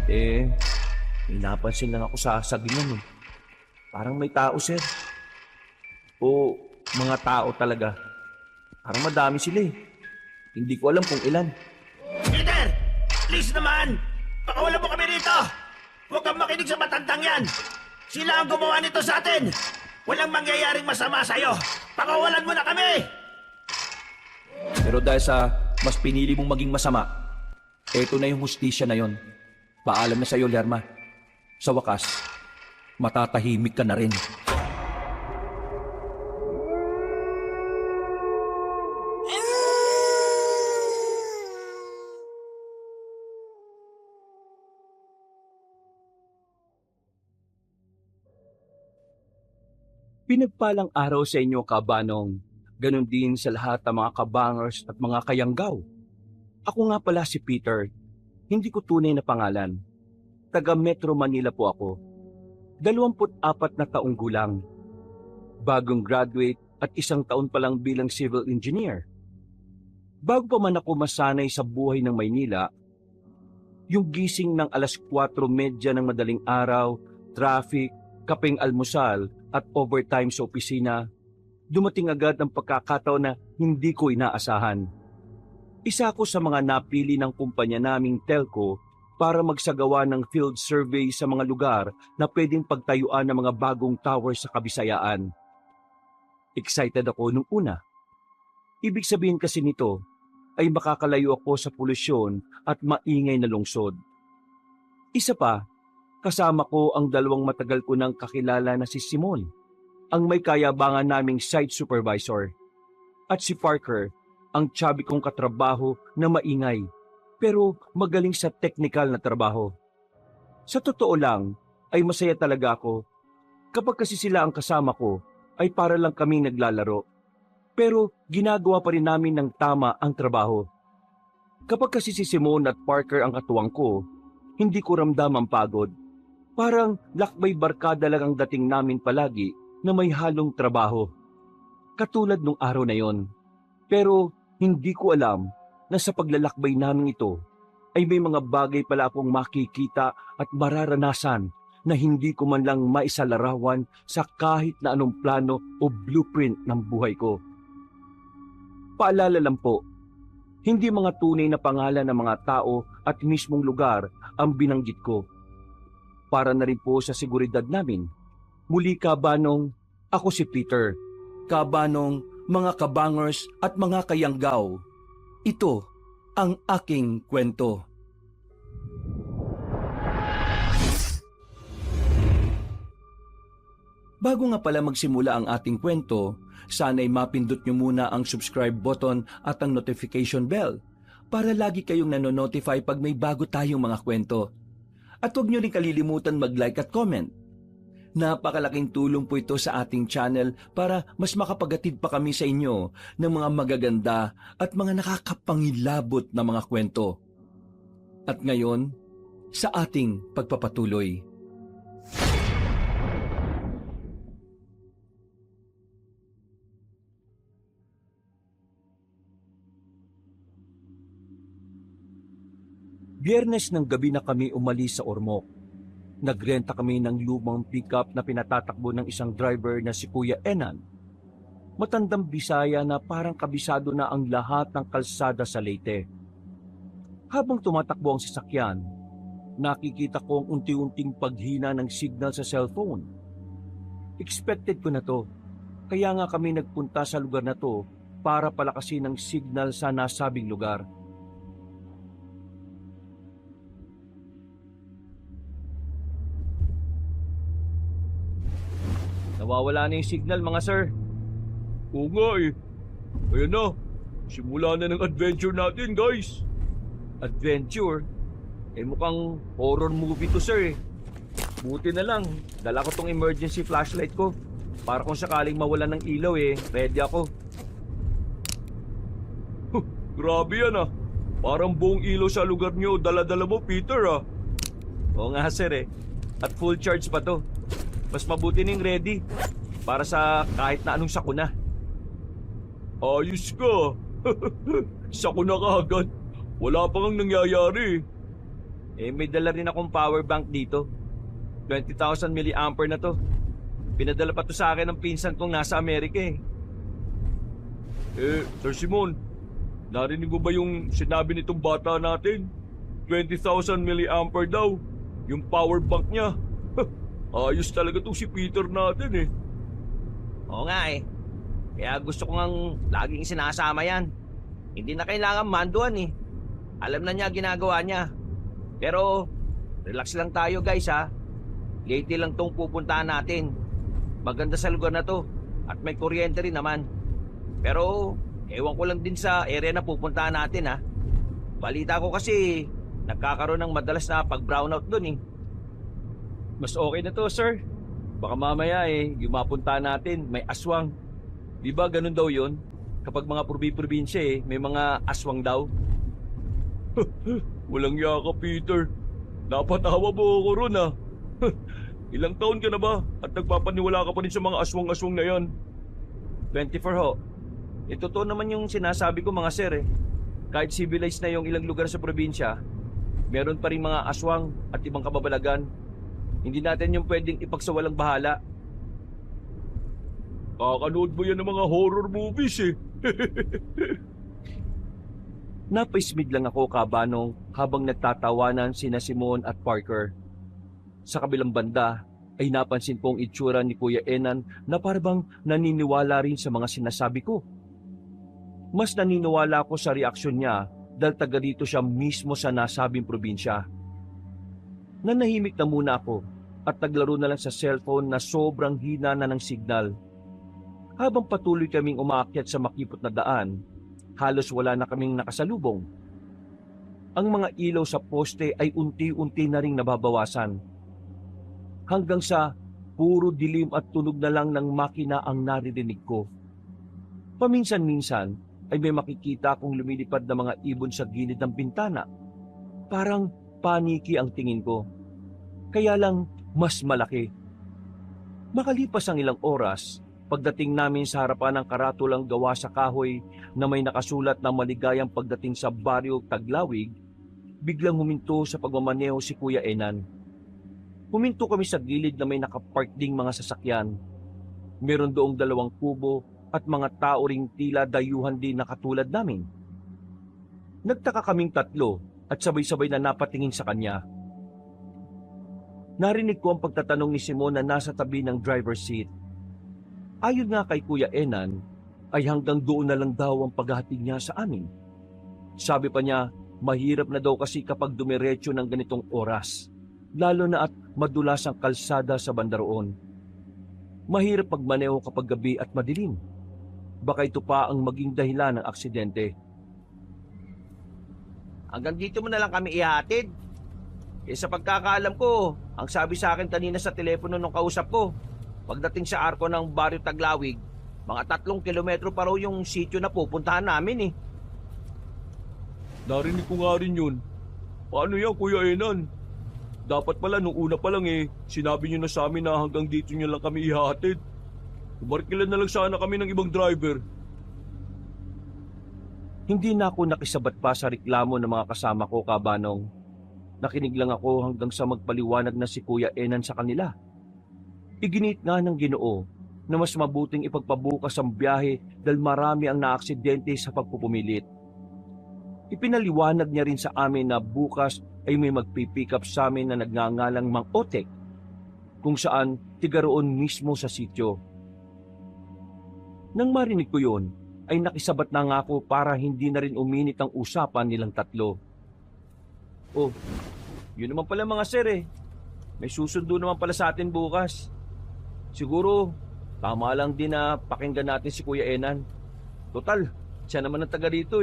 Eh, may napansin lang ako sa sagingan eh. Parang may tao, sir. O mga tao talaga. Parang madami sila eh. Hindi ko alam kung ilan. Peter! Please naman! Pakawalan mo kami rito! Huwag kang makinig sa matandang yan! Sila ang gumawa nito sa atin! Walang mangyayaring masama sa'yo! Pakawalan mo na kami! Pero dahil sa mas pinili mong maging masama, eto na yung hustisya na yon. Paalam na sa'yo, Lerma. Sa wakas, matatahimik ka na rin. Pinagpalang araw sa inyo, kabanong. Ganon din sa lahat ng mga kabangers at mga kayanggaw. Ako nga pala si Peter. Hindi ko tunay na pangalan. Taga Metro Manila po ako. 24 na taong gulang. Bagong graduate at 1 taon pa lang bilang civil engineer. Bago pa man ako masanay sa buhay ng Maynila, yung gising ng alas 4:30 ng madaling araw, traffic, kapeng almusal at overtime sa opisina, dumating agad ang pagkakataon na hindi ko inaasahan. Isa ako sa mga napili ng kumpanya naming telco para magsagawa ng field survey sa mga lugar na pwedeng pagtayuan ng mga bagong tower sa Kabisayaan. Excited ako nung una. Ibig sabihin kasi nito ay makakalayo ako sa polusyon at maingay na lungsod. Isa pa, kasama ko ang 2 matagal ko nang kakilala na si Simon, ang may kayabangan naming site supervisor, at si Parker, ang chubby kong katrabaho na maingay pero magaling sa technical na trabaho. Sa totoo lang ay masaya talaga ako. Kapag kasi sila ang kasama ko ay para lang kaming naglalaro, pero ginagawa pa rin namin ng tama ang trabaho. Kapag kasi si Simon at Parker ang katuwang ko, hindi ko ramdam ang pagod. Parang lakbay barkada lang ang dating namin palagi na may halong trabaho. Katulad nung araw na yon. Pero hindi ko alam na sa paglalakbay namin ito ay may mga bagay pala akong makikita at mararanasan na hindi ko man lang maisalarawan sa kahit na anong plano o blueprint ng buhay ko. Paalala lang po, hindi mga tunay na pangalan ng mga tao at mismong lugar ang binanggit ko. Para na rin po sa seguridad namin. Muli, kabanong, ako si Peter. Kabanong, mga kabangers at mga kayanggaw. Ito ang aking kwento. Bago nga pala magsimula ang ating kwento, sana'y mapindot nyo muna ang subscribe button at ang notification bell para lagi kayong nanonotify pag may bago tayong mga kwento. At huwag nyo rin kalilimutan mag-like at comment. Napakalaking tulong po ito sa ating channel para mas makapagatid pa kami sa inyo ng mga magaganda at mga nakakapangilabot na mga kwento. At ngayon, sa ating pagpapatuloy. Biyernes ng gabi na kami umalis sa Ormoc. Nagrenta kami ng lumang pickup na pinatatakbo ng isang driver na si Kuya Enan. Matandang Bisaya na parang kabisado na ang lahat ng kalsada sa Leyte. Habang tumatakbo ang sasakyan, nakikita ko ang unti-unting paghina ng signal sa cellphone. Expected ko na to, kaya nga kami nagpunta sa lugar na to para palakasin ang signal sa nasabing lugar. Nawawala na yung signal, mga sir. Oo nga eh. Ayan na. Simula na ng adventure natin, guys. Adventure? Eh mukhang horror movie to, sir eh. Buti na lang, dala ko tong emergency flashlight ko. Para kung sakaling mawalan ng ilaw eh, ready ako. Grabe yan ah. Parang buong ilaw sa lugar niyo, dala-dala mo, Peter ah. Oo nga, sir eh. At full charge pa to. Mas mabuti ning ready para sa kahit na anong sakuna. Ayos ka. Sakuna ka agad. Wala pa ngang nangyayari. May dala rin akong power bank dito. 20,000 milliampere na to. Pinadala pa to sa akin ng pinsan kong nasa Amerika eh. Sir Simon, narinig mo ba yung sinabi nitong bata natin? 20,000 milliampere daw, yung power bank niya. Ayos talaga tong si Peter natin eh. Oo nga eh. Kaya gusto ko ngang laging sinasama yan. Hindi na kailangan manduan eh. Alam na niya ginagawa niya. Pero, relax lang tayo guys ha. Late lang tong pupuntahan natin. Maganda sa lugar na to. At may kuryente rin naman. Pero, ewan ko lang din sa area na pupuntahan natin ha. Balita ko kasi, nagkakaroon ng madalas na pag-brownout dun eh. Mas okay na to, sir. Baka mamaya yung mapunta natin, may aswang. Di ba ganun daw yon? Kapag mga probinsya may mga aswang daw. Walang yaka, Peter. Napatawa mo ako ron ah. Ilang taon ka na ba at nagpapaniwala ka pa rin sa mga aswang-aswang na yan? 24 ho. Totoo naman yung sinasabi ko mga sir eh. Kahit civilized na yung ilang lugar sa probinsya, meron pa rin mga aswang at ibang kababalagan. Hindi natin yung pwedeng ipagsawalang bahala. Kakanood mo yan ng mga horror movies eh. Napaismid lang ako kabanong habang nagtatawanan sina Simon at Parker. Sa kabilang banda ay napansin kong itsura ni Kuya Enan na parang naniniwala rin sa mga sinasabi ko. Mas naniniwala ko sa reaksyon niya dahil taga dito siya mismo sa nasabing probinsya. Nanahimik na muna ako at naglaro na lang sa cellphone na sobrang hina na ng signal. Habang patuloy kaming umaakyat sa makipot na daan, halos wala na kaming nakasalubong. Ang mga ilaw sa poste ay unti-unti na ring nababawasan. Hanggang sa puro dilim at tunog na lang ng makina ang naririnig ko. Paminsan-minsan ay may makikita akong lumilipad na mga ibon sa gilid ng bintana. Parang paniki ang tingin ko. Kaya lang mas malaki. Makalipas ang ilang oras, pagdating namin sa harapan ng karatulang gawa sa kahoy na may nakasulat na maligayang pagdating sa baryo Taglawig, biglang huminto sa pagmamaneho si Kuya Enan. Huminto kami sa gilid na may nakapark ding mga sasakyan. Meron doong 2 kubo at mga tao ring tila dayuhan din na katulad namin. Nagtaka kaming 3 at sabay-sabay na napatingin sa kanya. Narinig ko ang pagtatanong ni Simon na nasa tabi ng driver's seat. Ayon nga kay Kuya Enan, ay hanggang doon na lang daw ang paghahatid niya sa amin. Sabi pa niya, mahirap na daw kasi kapag dumiretso ng ganitong oras, lalo na at madulas ang kalsada sa bandaroon. Mahirap magmaneho kapag gabi at madilim. Baka ito pa ang maging dahilan ng aksidente. Hanggang dito mo na lang kami ihatid. Sa pagkakaalam ko, ang sabi sa akin kanina sa telepono nung kausap ko, pagdating sa arko ng Baryo Taglawig, mga 3 kilometro pa raw yung sitio na pupuntahan namin eh. Narinig ko nga rin yun. Paano yan, Kuya Enan? Dapat pala nung una pa lang sinabi nyo na sa amin na hanggang dito nyo lang kami ihatid. Umarkilan na lang sana kami ng ibang driver. Hindi na ako nakisabat pa sa reklamo ng mga kasama ko, kabanong. Nakinig lang ako hanggang sa magpaliwanag na si Kuya Enan sa kanila. Iginit nga ng Ginoo na mas mabuting ipagpabukas ang biyahe dahil marami ang naaksidente sa pagpupumilit. Ipinaliwanag niya rin sa amin na bukas ay may magpipick up sa amin na nagngangalang Mang Otek, kung saan tiga roon mismo sa sityo. Nang marinig ko yun, ay nakisabat na nga ako para hindi na rin uminit ang usapan nilang 3. Oh, yun naman pala mga sir May susundo naman pala sa atin bukas. Siguro, tama lang din na pakinggan natin si Kuya Enan. Total, siya naman ang taga rito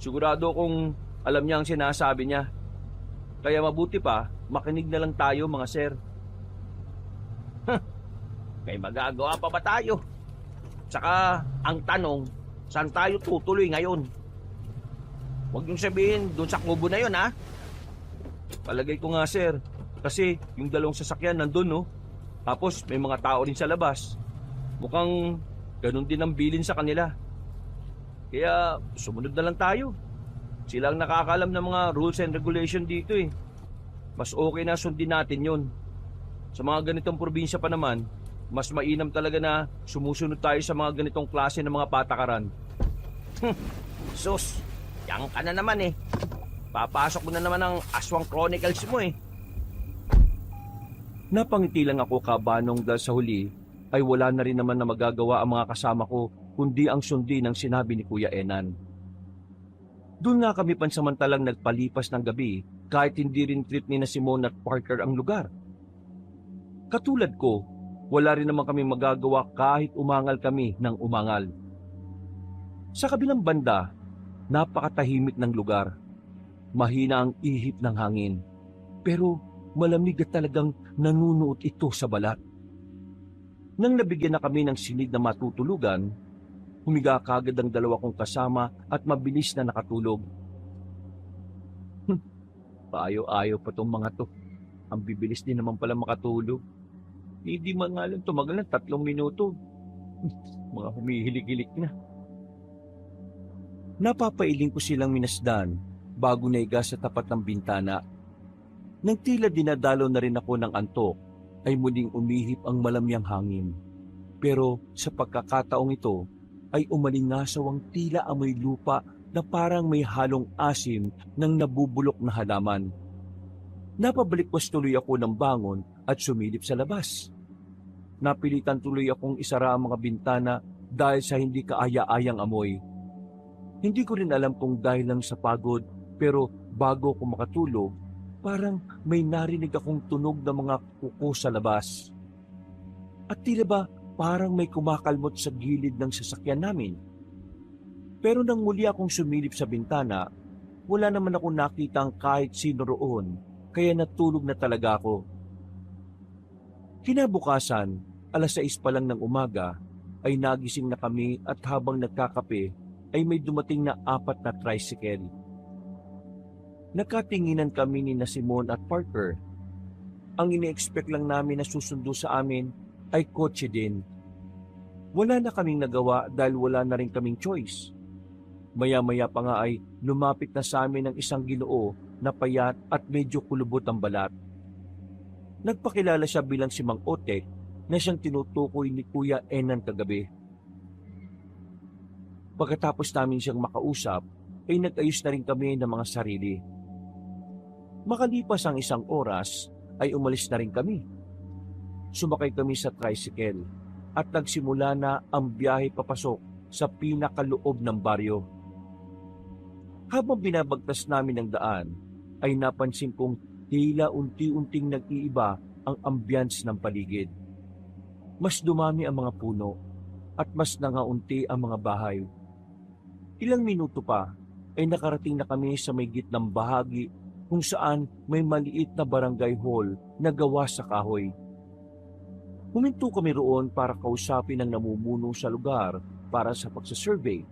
Sigurado kung alam niya ang sinasabi niya. Kaya mabuti pa, makinig na lang tayo mga sir. May magagawa pa ba tayo? Tsaka, ang tanong, saan tayo tutuloy ngayon? Huwag niyong sabihin doon sa kubo na yun, ha? Palagay ko nga sir, kasi yung 2 sasakyan nandun no. Tapos may mga tao rin sa labas. Mukhang ganun din ang bilin sa kanila. Kaya sumunod na lang tayo. Silang nakakalam ng mga rules and regulation dito eh. Mas okay na sundin natin yun. Sa mga ganitong probinsya pa naman, mas mainam talaga na sumusunod tayo sa mga ganitong klase ng mga patakaran. Sus, yan ka na naman eh. Papasok mo na naman ang Aswang Chronicles mo eh. Napangiti lang ako kabanong dahil sa huli ay wala na rin naman na magagawa ang mga kasama ko kundi ang sundin ang sinabi ni Kuya Enan. Doon nga kami pansamantalang nagpalipas ng gabi kahit hindi rin trip ni na Simon at Parker ang lugar. Katulad ko, wala rin naman kami magagawa kahit umangal kami ng umangal. Sa kabilang banda, napakatahimik ng lugar. Mahina ang ihip ng hangin, pero malamig at talagang nanunuot ito sa balat. Nang nabigyan na kami ng silid na matutulugan, humiga kagad ang dalawa kong kasama at mabilis na nakatulog. Paayo-ayo pa tong mga to. Ang bibilis din naman pala makatulog. Hindi man nga lang tumagal ng 3 minuto. Mga humihilig-hilig na. Napapailing ko silang minasdan bago naiga sa tapat ng bintana. Nang tila dinadalo na rin ako ng antok, ay muling umihip ang malamyang hangin. Pero sa pagkakataong ito, ay umalingasaw ang tila amoy lupa na parang may halong asim ng nabubulok na halaman. Napabalikwas tuloy ako ng bangon at sumilip sa labas. Napilitan tuloy akong isara ang mga bintana dahil sa hindi kaaya-ayang amoy. Hindi ko rin alam kung dahil lang sa pagod, pero bago ako makatulog, parang may narinig akong tunog ng mga kuko sa labas. At tila ba parang may kumakalmot sa gilid ng sasakyan namin. Pero nang muli akong sumilip sa bintana, wala naman akong nakitang kahit sino roon, kaya natulog na talaga ako. Kinabukasan, 6:00 pa lang ng umaga, ay nagising na kami at habang nagkakape, ay may dumating na 4 na tricycle. Nakatinginan kami ni na Simon at Parker. Ang ini-expect lang namin na susundo sa amin ay kotse din. Wala na kaming nagawa dahil wala na rin kaming choice. Maya-maya pa nga ay lumapit na sa amin ang isang Ginoo na payat at medyo kulubot ang balat. Nagpakilala siya bilang si Mang Otek na siyang tinutukoy ni Kuya Enan kagabi. Pagkatapos namin siyang makausap, ay nag-ayos na rin kami ng mga sarili. Makalipas ang 1 oras, ay umalis na rin kami. Sumakay kami sa tricycle at nagsimula na ang biyahe papasok sa pinakaloob ng baryo. Habang binabagtas namin ang daan, ay napansin kong tila unti-unting nag-iiba ang ambience ng paligid. Mas dumami ang mga puno at mas nangaunti ang mga bahay. Ilang minuto pa ay nakarating na kami sa may gitnang bahagi kung saan may maliit na barangay hall na gawa sa kahoy. Huminto kami roon para kausapin ang namumuno sa lugar para sa pagsasurvey.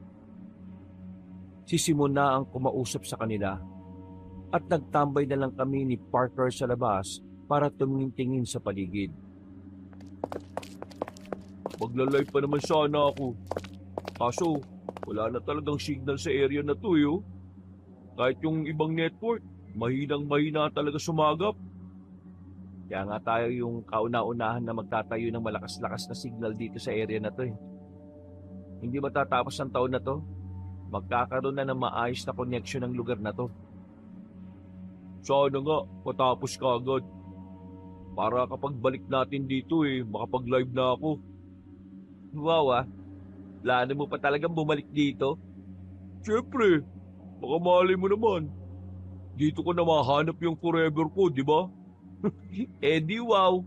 Si Simon na ang kumausap sa kanila at nagtambay na lang kami ni Parker sa labas para tumingin-tingin sa paligid. Magla-live pa naman sana ako. Kaso, wala na talagang signal sa area na to eh. Kahit yung ibang network, mahinang-mahina talaga sumagap. Kaya nga tayo yung kauna-unahan na magtatayo ng malakas-lakas na signal dito sa area na to eh. Hindi matatapos ang taon na to, magkakaroon na ng maayos na connection ng lugar na to. Sana nga, matapos ka agad. Para kapag balik natin dito makapag-live na ako. Wow plano mo pa talagang bumalik dito? Siyempre, baka malay mo naman. Dito ko na mahanap yung forever ko, di ba? Di wow!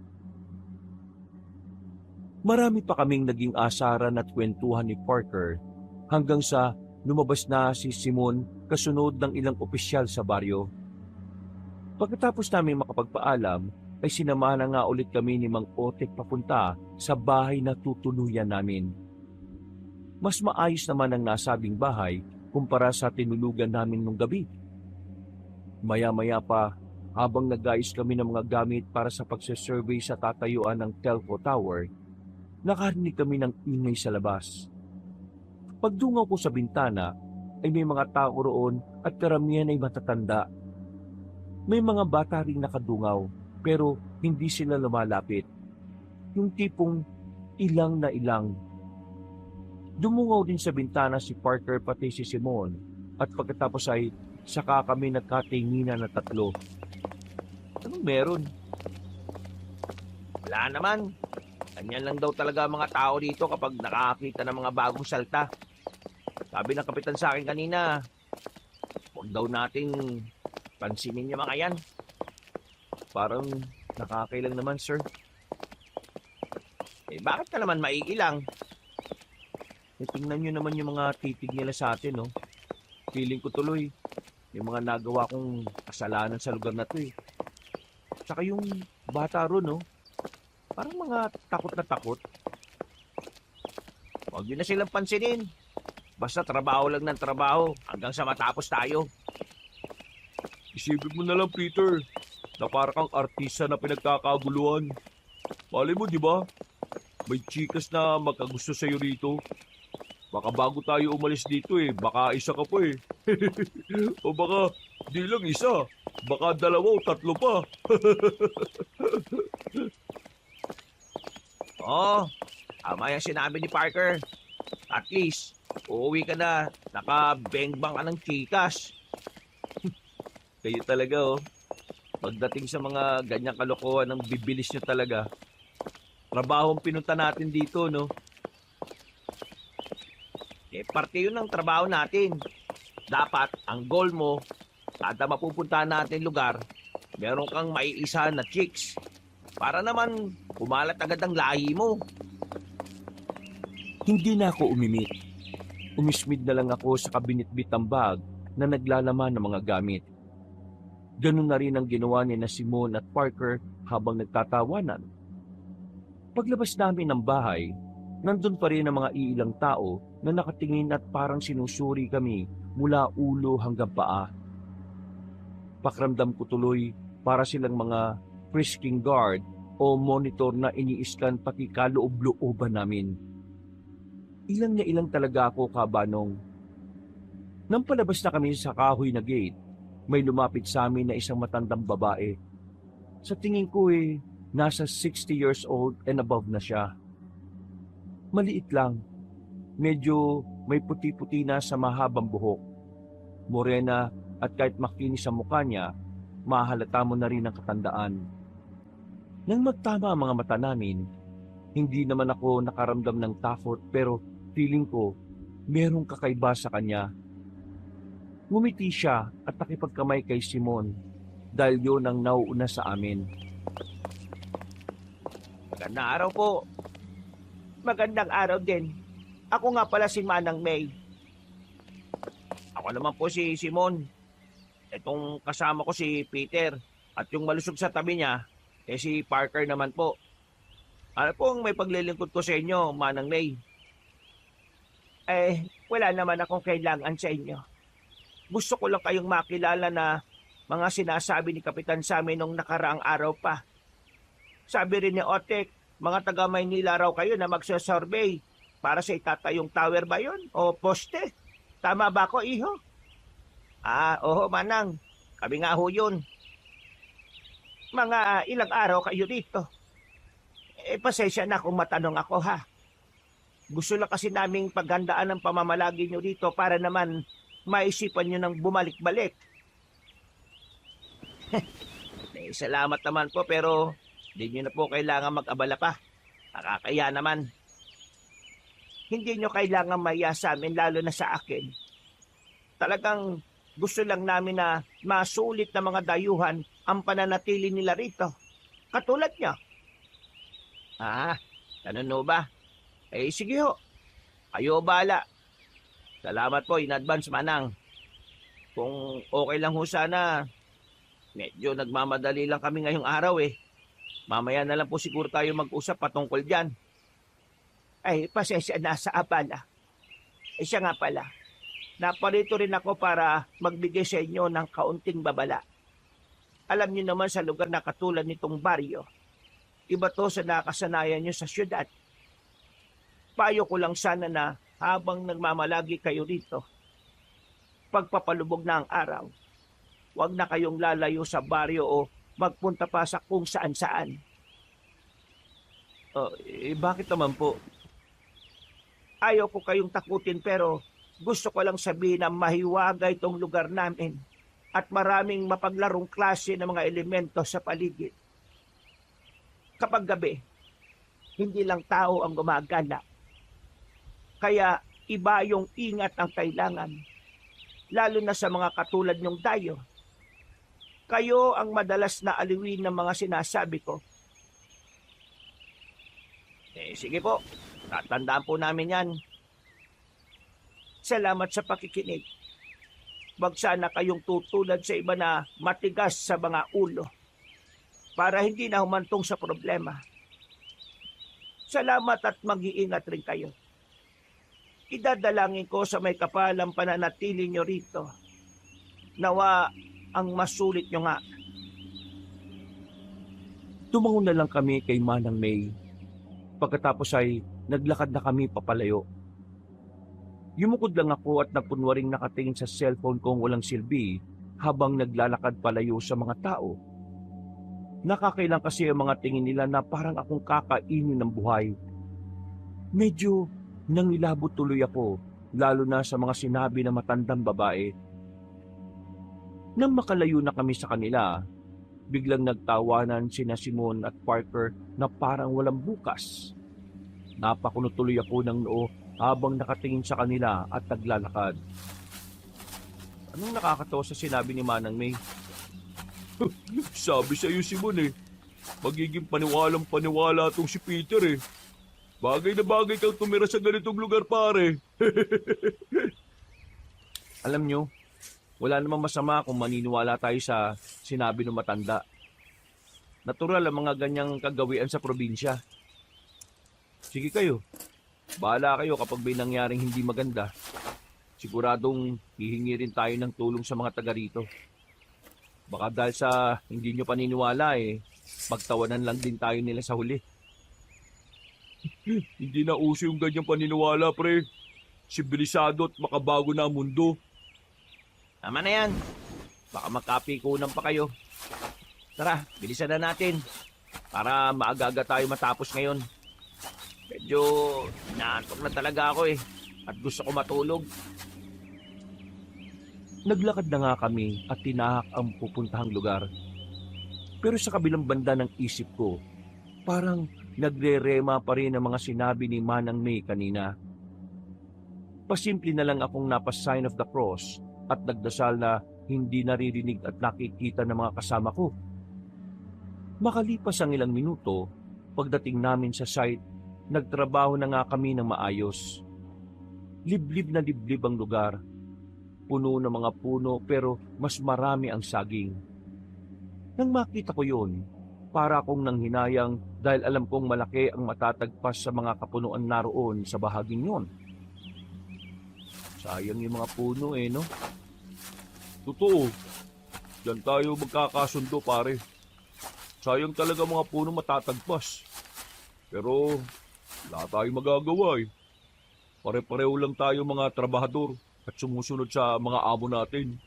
Marami pa kaming naging asaran at kwentuhan ni Parker hanggang sa lumabas na si Simon kasunod ng ilang opisyal sa baryo. Pagkatapos namin makapagpaalam, ay sinamahan na nga ulit kami ni Mang Otek papunta sa bahay na tutuluyan namin. Mas maayos naman ang nasabing bahay kumpara sa tinulugan namin nung gabi. Maya-maya pa, habang nag-ayos kami ng mga gamit para sa pagsasurvey sa tatayuan ng telco tower, nakarinig kami ng ingay sa labas. Pagdungaw ko sa bintana, ay may mga tao roon at karamihan ay matatanda. May mga bata ring nakadungaw pero hindi sila lumalapit. Yung tipong ilang na ilang. Dumungaw din sa bintana si Parker pati si Simon at pagkatapos ay saka kami nagkatinginan na tatlo. Anong meron? Wala naman. Ganyan lang daw talaga ang mga tao dito kapag nakakita ng mga bagong salta. Sabi ng kapitan sa akin kanina, huwag daw nating pansinin yung mga yan. Parang nakakailang naman, sir. Bakit ka naman maiilang? Tingnan nyo naman yung mga titig nila sa atin, no? Feeling ko tuloy, yung mga nagawa kong kasalanan sa lugar na to, eh. Tsaka yung bata ron, no? Parang mga takot na takot. Huwag yun na silang pansinin. Basta trabaho lang ng trabaho hanggang sa matapos tayo. Isipin mo na lang, Peter, na parang kang artista na pinagkakaguluhan. Malay mo, di ba? May chikas na magkagusto sa'yo rito. Baka bago tayo umalis dito baka isa ka pa o baka di lang isa, baka dalawa o tatlo pa. Tama yung sinabi ni Parker. At least, uuwi ka na, nakabengbang ka ng chikas. Kayo talaga, pagdating sa mga ganyang kalokohan, ang bibilis nyo talaga. Trabaho ang pinunta natin dito, no? Parte yun ng trabaho natin. Dapat, ang goal mo, kada mapupuntahan natin lugar, meron kang maiisa na chicks. Para naman, kumalat agad ang lahi mo. Hindi na ako umimik. Umismid na lang ako sa kabinitbit ng bag na naglalaman ng mga gamit. Ganun na rin ang ginawa ni na Simon at Parker habang nagtatawanan. Paglabas namin ng bahay, nandun pa rin ang mga iilang tao na nakatingin at parang sinusuri kami mula ulo hanggang paa. Pakramdam ko tuloy para silang mga frisking guard o monitor na iniiskan pati kaloob-looban namin. Ilang na ilang talaga ako, kabanong. Nang palabas na kami sa kahoy na gate, may lumapit sa amin na isang matandang babae. Sa tingin ko nasa 60 years old and above na siya. Maliit lang. Medyo may puti-puti na sa mahabang buhok. Morena at kahit makinis sa mukha niya, mahalata mo na rin ang katandaan. Nang magtama ang mga mata namin, hindi naman ako nakaramdam ng takot pero feeling ko merong kakaiba sa kanya. Ngumiti siya at nakipagkamay kay Simon dahil yun ang nauuna sa amin. Magandang araw po. Magandang araw din. Ako nga pala si Manang May. Ako naman po si Simon. Itong kasama ko si Peter. At yung malusog sa tabi niya, si Parker naman po. Ano pong may paglilingkod ko sa inyo, Manang May? Wala naman akong kailangan sa inyo. Gusto ko lang kayong makilala na mga sinasabi ni Kapitan sa amin nung nakaraang araw pa. Sabi rin ni Otek, mga taga Maynila raw kayo na magsasurvey para sa itatayong tower ba yun o poste? Tama ba ako, iho? Oo, Manang. Kami nga ho yun. Mga ilang araw kayo dito. Pasensya na kung matanong ako, ha. Gusto lang kasi naming paghandaan ang pamamalagi nyo dito para naman maisipan nyo ng bumalik-balik. Salamat naman po pero hindi nyo na po kailangan mag-abala pa. Nakakaya naman. Hindi nyo kailangan maya sa amin lalo na sa akin. Talagang gusto lang namin na masulit na mga dayuhan ang pananatili nila rito. Katulad nyo. Ganun ho ba? Sige ho. Kayo bahala. Salamat po in advance, Manang. Kung okay lang ho sana, medyo nagmamadali lang kami ngayong araw Mamaya na lang po siguro tayo mag-usap patungkol dyan. Pasensya na sa abala. Siya nga pala. Naparito rin ako para magbigay sa inyo ng kaunting babala. Alam niyo naman sa lugar na katulad nitong baryo, iba to sa nakasanayan niyo sa syudad. Payo ko lang sana na habang nagmamalagi kayo dito, pagpapalubog na ang araw, huwag na kayong lalayo sa baryo o magpunta pa sa kung saan-saan. Bakit naman po? Ayaw ko kayong takutin pero gusto ko lang sabihin na mahiwaga itong lugar namin at maraming mapaglarong klase ng mga elemento sa paligid. Kapag gabi, hindi lang tao ang gumagala. Kaya iba yung ingat ang kailangan, lalo na sa mga katulad nyong dayo. Kayo ang madalas na aliwin ng mga sinasabi ko. Sige po, tatandaan po namin yan. Salamat sa pakikinig. Wag sana kayong tutulad sa iba na matigas sa mga ulo para hindi na humantong sa problema. Salamat at mag-iingat rin kayo. Idadalangin ko sa may kapalang pananatili nyo rito. Nawa ang masulit nyo nga. Tumango na lang kami kay Manang May. Pagkatapos ay naglakad na kami papalayo. Yumukod lang ako at napunwaring nakatingin sa cellphone kong walang silbi habang naglalakad palayo sa mga tao. Nakakailang kasi ang mga tingin nila na parang akong kakainin ng buhay. Medyo nangilabot tuloy ako, lalo na sa mga sinabi ng matandang babae. Nang makalayo na kami sa kanila, biglang nagtawanan sina Simon at Parker na parang walang bukas. Napakuno tuloy ako ng noo habang nakatingin sa kanila at naglalakad. Anong nakakatawa sa sinabi ni Manang May? Sabi sa iyo, Simon magiging paniwalang-paniwala tong si Peter Bagay na bagay kang tumira sa ganitong lugar, pare. Alam nyo, wala namang masama kung maniniwala tayo sa sinabi ng matanda. Natural ang mga ganyang kagawian sa probinsya. Sige kayo, bahala kayo kapag may nangyaring hindi maganda. Siguradong hihingi rin tayo ng tulong sa mga taga rito. Baka dahil sa hindi nyo paniniwala pagtawanan lang din tayo nila sa huli. Hindi na uso yung ganyang paniniwala, pre. Sibilisado at makabago na ang mundo. Tama na yan. Baka magkapikunan pa kayo. Tara, bilisan na natin. Para maaga-aga tayo matapos ngayon. Medyo inaantok na talaga ako at gusto ko matulog. Naglakad na nga kami at tinahak ang pupuntahang lugar. Pero sa kabilang banda ng isip ko, parang nagre-rema pa rin ang mga sinabi ni Manang May kanina. Pasimple na lang akong napa-sign of the cross at nagdasal na hindi naririnig at nakikita ng mga kasama ko. Makalipas ang ilang minuto, pagdating namin sa site, nagtrabaho na nga kami ng maayos. Liblib na liblib ang lugar. Puno ng mga puno pero mas marami ang saging. Nang makita ko yun, para akong nanghinayang dahil alam kong malaki ang matatagpas sa mga kapunuan naroon sa bahaging yon. Sayang yung mga puno no? Totoo. Diyan tayo magkakasundo, pare. Sayang talaga mga puno matatagpas. Pero wala tayong magagawa Pare-pareho lang tayo mga trabahador at sumusunod sa mga amo natin.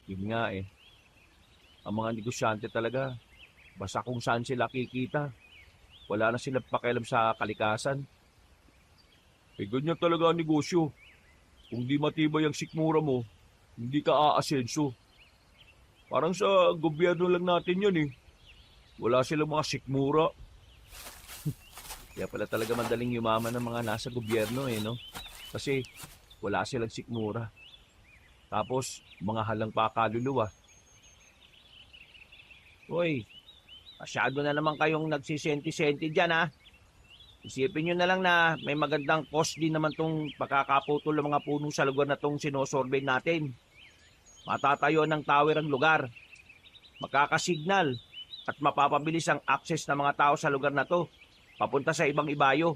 Yun nga Ang mga negosyante talaga, basta kung saan sila kikita. Wala na silang pakialam sa kalikasan. Ganyan talaga ang negosyo. Kung di matibay ang sikmura mo, hindi ka aasenso. Parang sa gobyerno lang natin yun Wala silang mga sikmura. Kaya pala talaga madaling yumaman ng mga nasa gobyerno no? Kasi wala silang sikmura. Tapos, mga halang pa kaluluwa. Uy, masyado na naman kayong nagsisenti-senti dyan Isipin nyo na lang na may magandang cost din naman tong pagkakaputol ng mga puno sa lugar na tong sinosurvey natin. Matatayo ng tower ang lugar. Makakasignal at mapapabilis ang access ng mga tao sa lugar na to papunta sa ibang ibayo.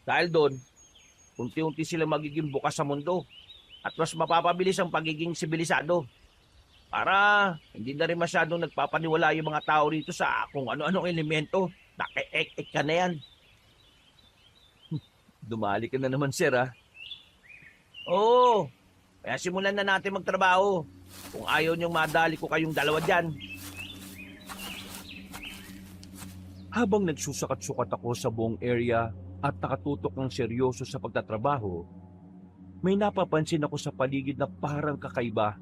Dahil doon, unti-unti sila magiging bukas sa mundo at mas mapapabilis ang pagiging sibilisado. Para hindi na rin masyadong nagpapaniwala yung mga tao rito sa kung ano-anong elemento. Naki-ek-ek ka na yan. Dumali ka na naman, sir, Oo, Kaya simulan na natin magtrabaho. Kung ayaw niyong madali ko kayong dalawa dyan. Habang nagsusakat-sukat ako sa buong area at nakatutok ng seryoso sa pagtatrabaho, may napapansin ako sa paligid na parang kakaiba.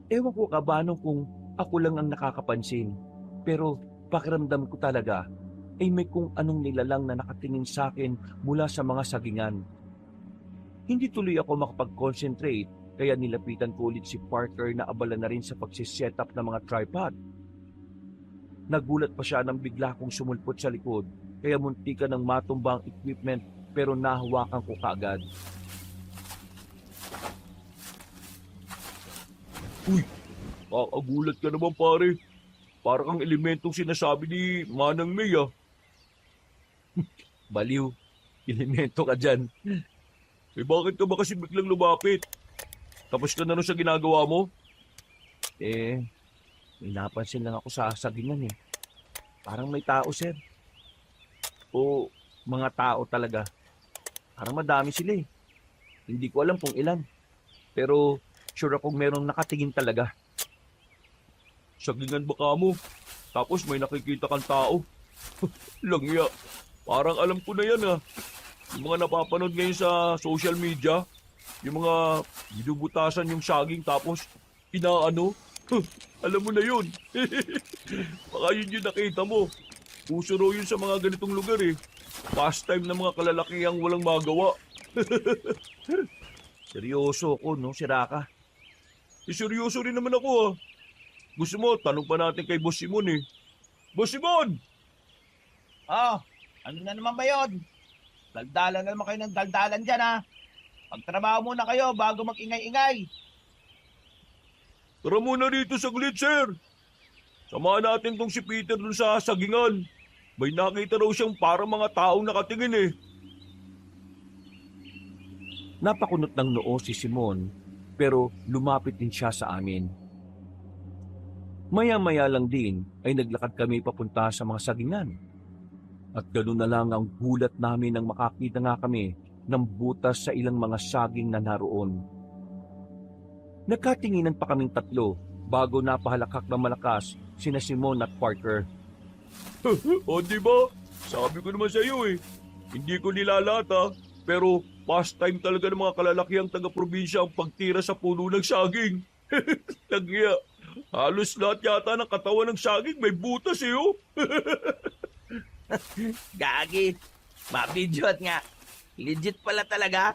Ewan ko kabanong kung ako lang ang nakakapansin, pero pakiramdam ko talaga ay may kung anong nilalang na nakatingin sa akin mula sa mga sagingan. Hindi tuloy ako makapag-concentrate kaya nilapitan ko ulit si Parker na abala na rin sa pagsiset up ng mga tripod. Nagulat pa siya nang bigla kong sumulpot sa likod kaya muntikan ng matumba ang equipment pero nahawakan ko kaagad. Uy! Kakagulat ka naman pare. Parang ang elementong sinasabi ni Manang May ah. Baliw. Elemento ka dyan. Eh bakit ka ba kasi biglang lumapit? Tapos ka na nun sa ginagawa mo? Eh, may napansin lang ako sa sagingan eh. Parang may tao, sir. O mga tao talaga. Parang madami sila eh. Hindi ko alam kung ilan. Pero sure akong merong nakatingin talaga. Sagingan ba ka mo? Tapos may nakikita kang tao. Langya. Parang alam ko na yan ah. Yung mga napapanood ngayon sa social media, yung mga binubutasan yung saging tapos inaano. Alam mo na yun. Baka yun yung nakita mo. Puso raw yun sa mga ganitong lugar eh. Pastime ng mga kalalakihang walang magawa. Seryoso ako, no, Siraka? Seryoso rin naman ako ah. Gusto mo, tanong pa natin kay Boss Simon eh. Boss Simon! Oh, ano na naman ba yun? Daldalan na naman kayo ng daldalan dyan ha. Magtrabaho muna kayo bago mag-ingay-ingay. Tara muna rito saglit, sir. Samahan natin tong si Peter dun sa sagingan. May nakita raw siyang parang mga taong nakatingin eh. Napakunot ng noo si Simon, pero lumapit din siya sa amin. Maya-maya lang din ay naglakad kami papunta sa mga sagingan. At ganoon na lang ang gulat namin nang makakita nga kami ng butas sa ilang mga saging na naroon. Nagkatinginan pa kaming tatlo bago napahalakak ng malakas sina Simon at Parker. O di ba? Sabi ko naman sa iyo eh. Hindi ko nilalata pero pastime talaga ng mga kalalakihang taga-probinsya ang pagtira sa puno ng saging. Nagya. Halos lahat yata ng katawan ng saging may butas eh oh. Gagi, mabidyo't nga. Legit pala talaga.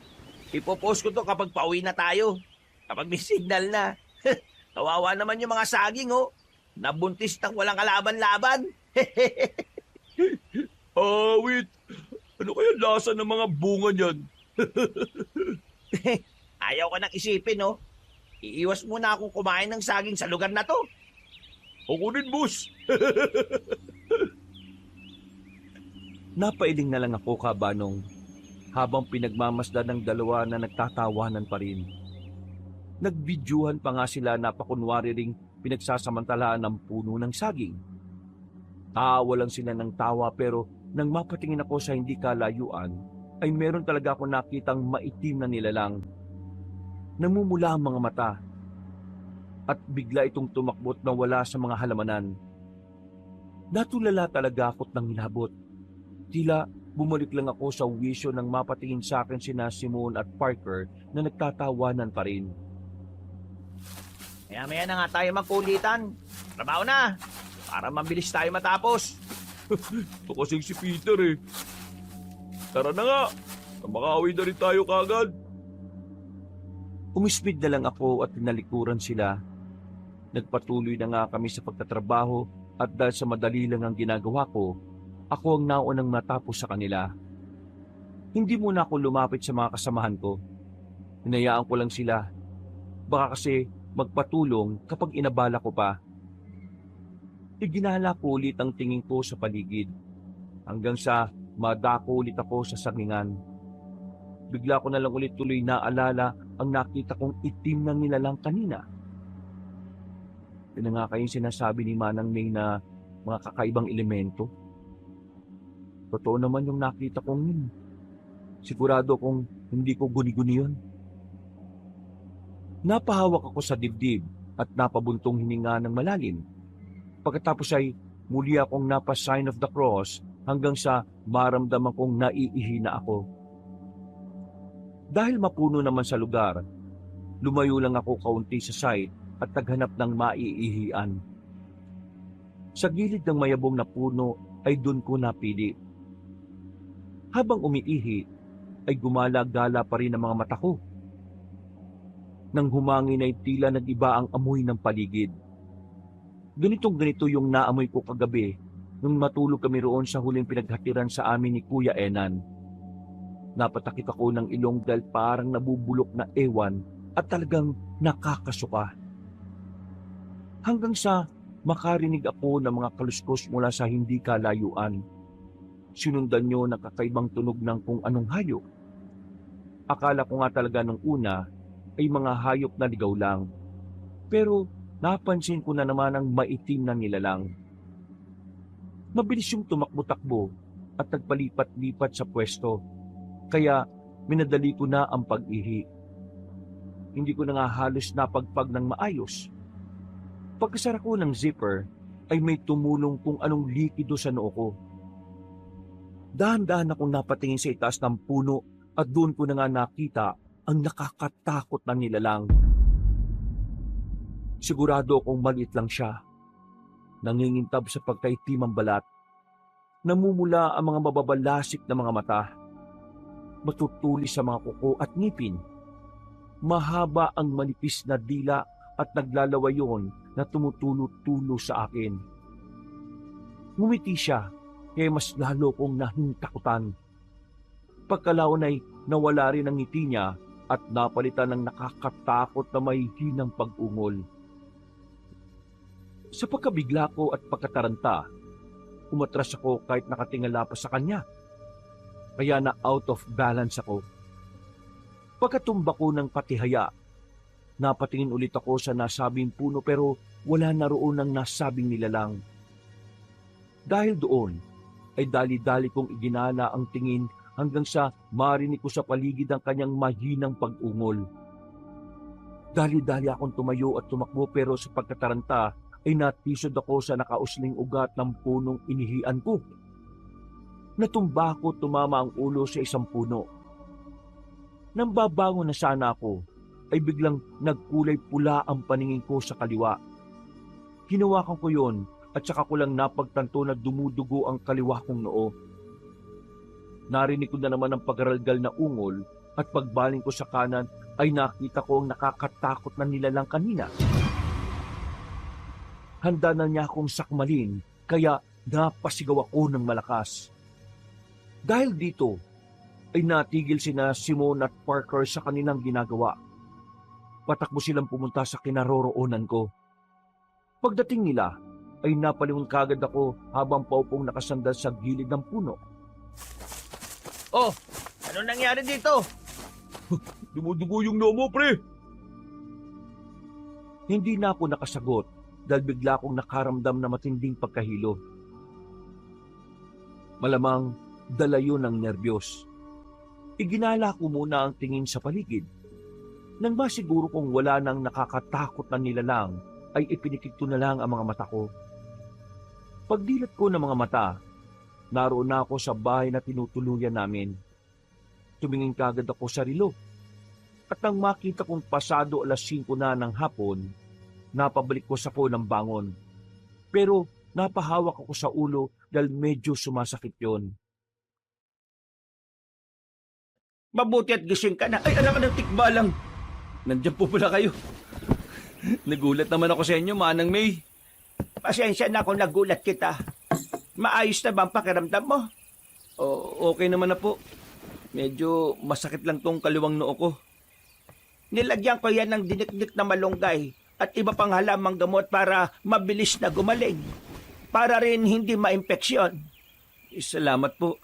Ipopost ko to kapag pauwi na tayo. Kapag may signal na. Kawawa naman yung mga saging oh. Nabuntis ng walang kalaban-laban. Wait. Ano kaya lasa ng mga bunga niyan? Ayaw ko nang isipin oh. Iiwas muna akong kumain ng saging sa lugar na to. Ako rin, boss. Napailing na lang ako, Kabanong, habang pinagmamasdan ng dalawa na nagtatawanan pa rin. Nagbidyuhan pa nga sila na pakunwari ring pinagsasamantalaan ng puno ng saging. Tawa lang sila ng tawa pero nang mapatingin ako sa hindi kalayuan, ay meron talaga ako nakitang maitim na nilalang. Namumula ang mga mata at bigla itong tumakbot na wala sa mga halamanan. Natulala talaga ako't nang hinabot. Tila bumalik lang ako sa wisyo nang mapatingin sa akin sina Simon at Parker na nagtatawanan pa rin. Maya-maya na nga tayo magkulitan. Trabaho na. Para mabilis tayo matapos. Ito kasing si Peter eh. Tara na nga. Makauwi na rin tayo kagad. Umismid na lang ako at tinalikuran sila. Nagpatuloy na nga kami sa pagtatrabaho at dahil sa madali lang ang ginagawa ko, ako ang naunang matapos sa kanila. Hindi muna ako lumapit sa mga kasamahan ko. Hinayaan ko lang sila. Baka kasi magpatulong kapag inabala ko pa. Iginala ko ulit ang tingin ko sa paligid hanggang sa madako ulit ako sa sagingan. Bigla ko na lang ulit tuloy naalala ang nakita kong itim ng nilalang kanina. Yun na nga kayong sinasabi ni Manang May na mga kakaibang elemento. Totoo naman yung nakita kong yun. Sigurado kong hindi ko guni-guni yun. Napahawak ako sa dibdib at napabuntong hininga ng malalim. Pagkatapos ay muli akong napa-sign of the cross hanggang sa maramdaman kong naiihi na ako. Dahil mapuno naman sa lugar, lumayo lang ako kaunti sa site at naghanap ng maiihian. Sa gilid ng mayabong na puno ay doon ko napili. Habang umiihi, ay gumala-gala pa rin ang mga mata ko. Nang humangin ay tila nag-iba ang amoy ng paligid. Ganitong-ganito yung naamoy ko kagabi nung matulog kami roon sa huling pinaghatiran sa amin ni Kuya Enan. Napatakip ako ng ilong dahil parang nabubulok na ewan at talagang nakakasuka. Hanggang sa makarinig ako ng mga kaluskos mula sa hindi kalayuan. Sinundan nyo ng kakaibang tunog ng kung anong hayop. Akala ko nga talaga nung una ay mga hayop na ligaw lang. Pero napansin ko na naman ang maitim na nilalang. Mabilis yung tumakbo-takbo at nagpalipat-lipat sa pwesto. Kaya minadali ko na ang pag-ihi. Hindi ko na nga halos napagpag ng maayos. Pagkasara ko ng zipper ay may tumulong kung anong likido sa noo ko. Dahan-dahan akong napatingin sa itaas ng puno at doon ko na nga nakita ang nakakatakot na nilalang. Sigurado akong maliit lang siya. Nangingintab sa pagkaitim ang balat. Namumula ang mga mababalasik na mga mata. Matutulis sa mga kuko at ngipin. Mahaba ang manipis na dila at naglalawayon na tumutulo-tulo sa akin. Ngumiti siya, kaya mas lalo kong nahintakutan. Pagkalaon ay nawala rin ang ngiti niya at napalitan ng nakakatakot na may hinang pag-ungol. Sa pagkabigla ko at pagkataranta, umatras ako kahit nakatingala pa sa kanya. Kaya na out of balance ako. Pagkatumba ko ng patihaya, napatingin ulit ako sa nasabing puno pero wala na roon ang nasabing nilalang. Dahil doon, ay dali-dali kong iginala ang tingin hanggang sa marinig ko sa paligid ang kanyang mahinang pag-ungol. Dali-dali akong tumayo at tumakbo pero sa pagkataranta ay natisod ako sa nakausling ugat ng punong inihian ko. Natumba ko, tumama ang ulo sa isang puno. Nang babangon na sana ako, ay biglang nagkulay pula ang paningin ko sa kaliwa. Hinawakan ko yon at saka ko lang napagtanto na dumudugo ang kaliwa kong noo. Narinig ko na naman ang pagaralgal na ungol at pagbaling ko sa kanan ay nakita ko ang nakakatakot na nilalang kanina. Handa na niya akong sakmalin kaya napasigaw ako ng malakas. Dahil dito ay natigil sina Simon at Parker sa kanilang ginagawa. Patakbo silang pumunta sa kinaroroonan ko. Pagdating nila, ay napalingon kagad ako habang paupong nakasandal sa gilid ng puno. Oh, ano nangyari dito? Dumudugo yung noo mo, pre! Hindi na ako nakasagot dahil bigla akong nakaramdam na matinding pagkahilo. Malamang dala yun ng nerbiyos. Iginala ko muna ang tingin sa paligid. Nang masiguro kong wala nang nakakatakot na nilalang, ay ipinikit ko na lang ang mga mata ko. Pagdilat ko ng mga mata, naroon na ako sa bahay na tinutuluyan namin. Tumingin kagad ako sa relo. At nang makita kong pasado 5:00 na ng hapon, napabalik ko sa phone ng bangon. Pero napahawak ako sa ulo dahil medyo sumasakit yon. Mabuti at gising ka na. Ay, anak ka ng tikbalang. Nandiyan po pala kayo. Nagulat naman ako sa inyo, Manang May. Pasensya na kung nagulat kita. Maayos na ba ang pakiramdam mo? Okay naman na po. Medyo masakit lang tong kaliwang noo ko. Nilagyan ko yan ng dinikdik na malunggay at iba pang halamang gamot para mabilis na gumaling. Para rin hindi ma-impeksyon. Salamat po.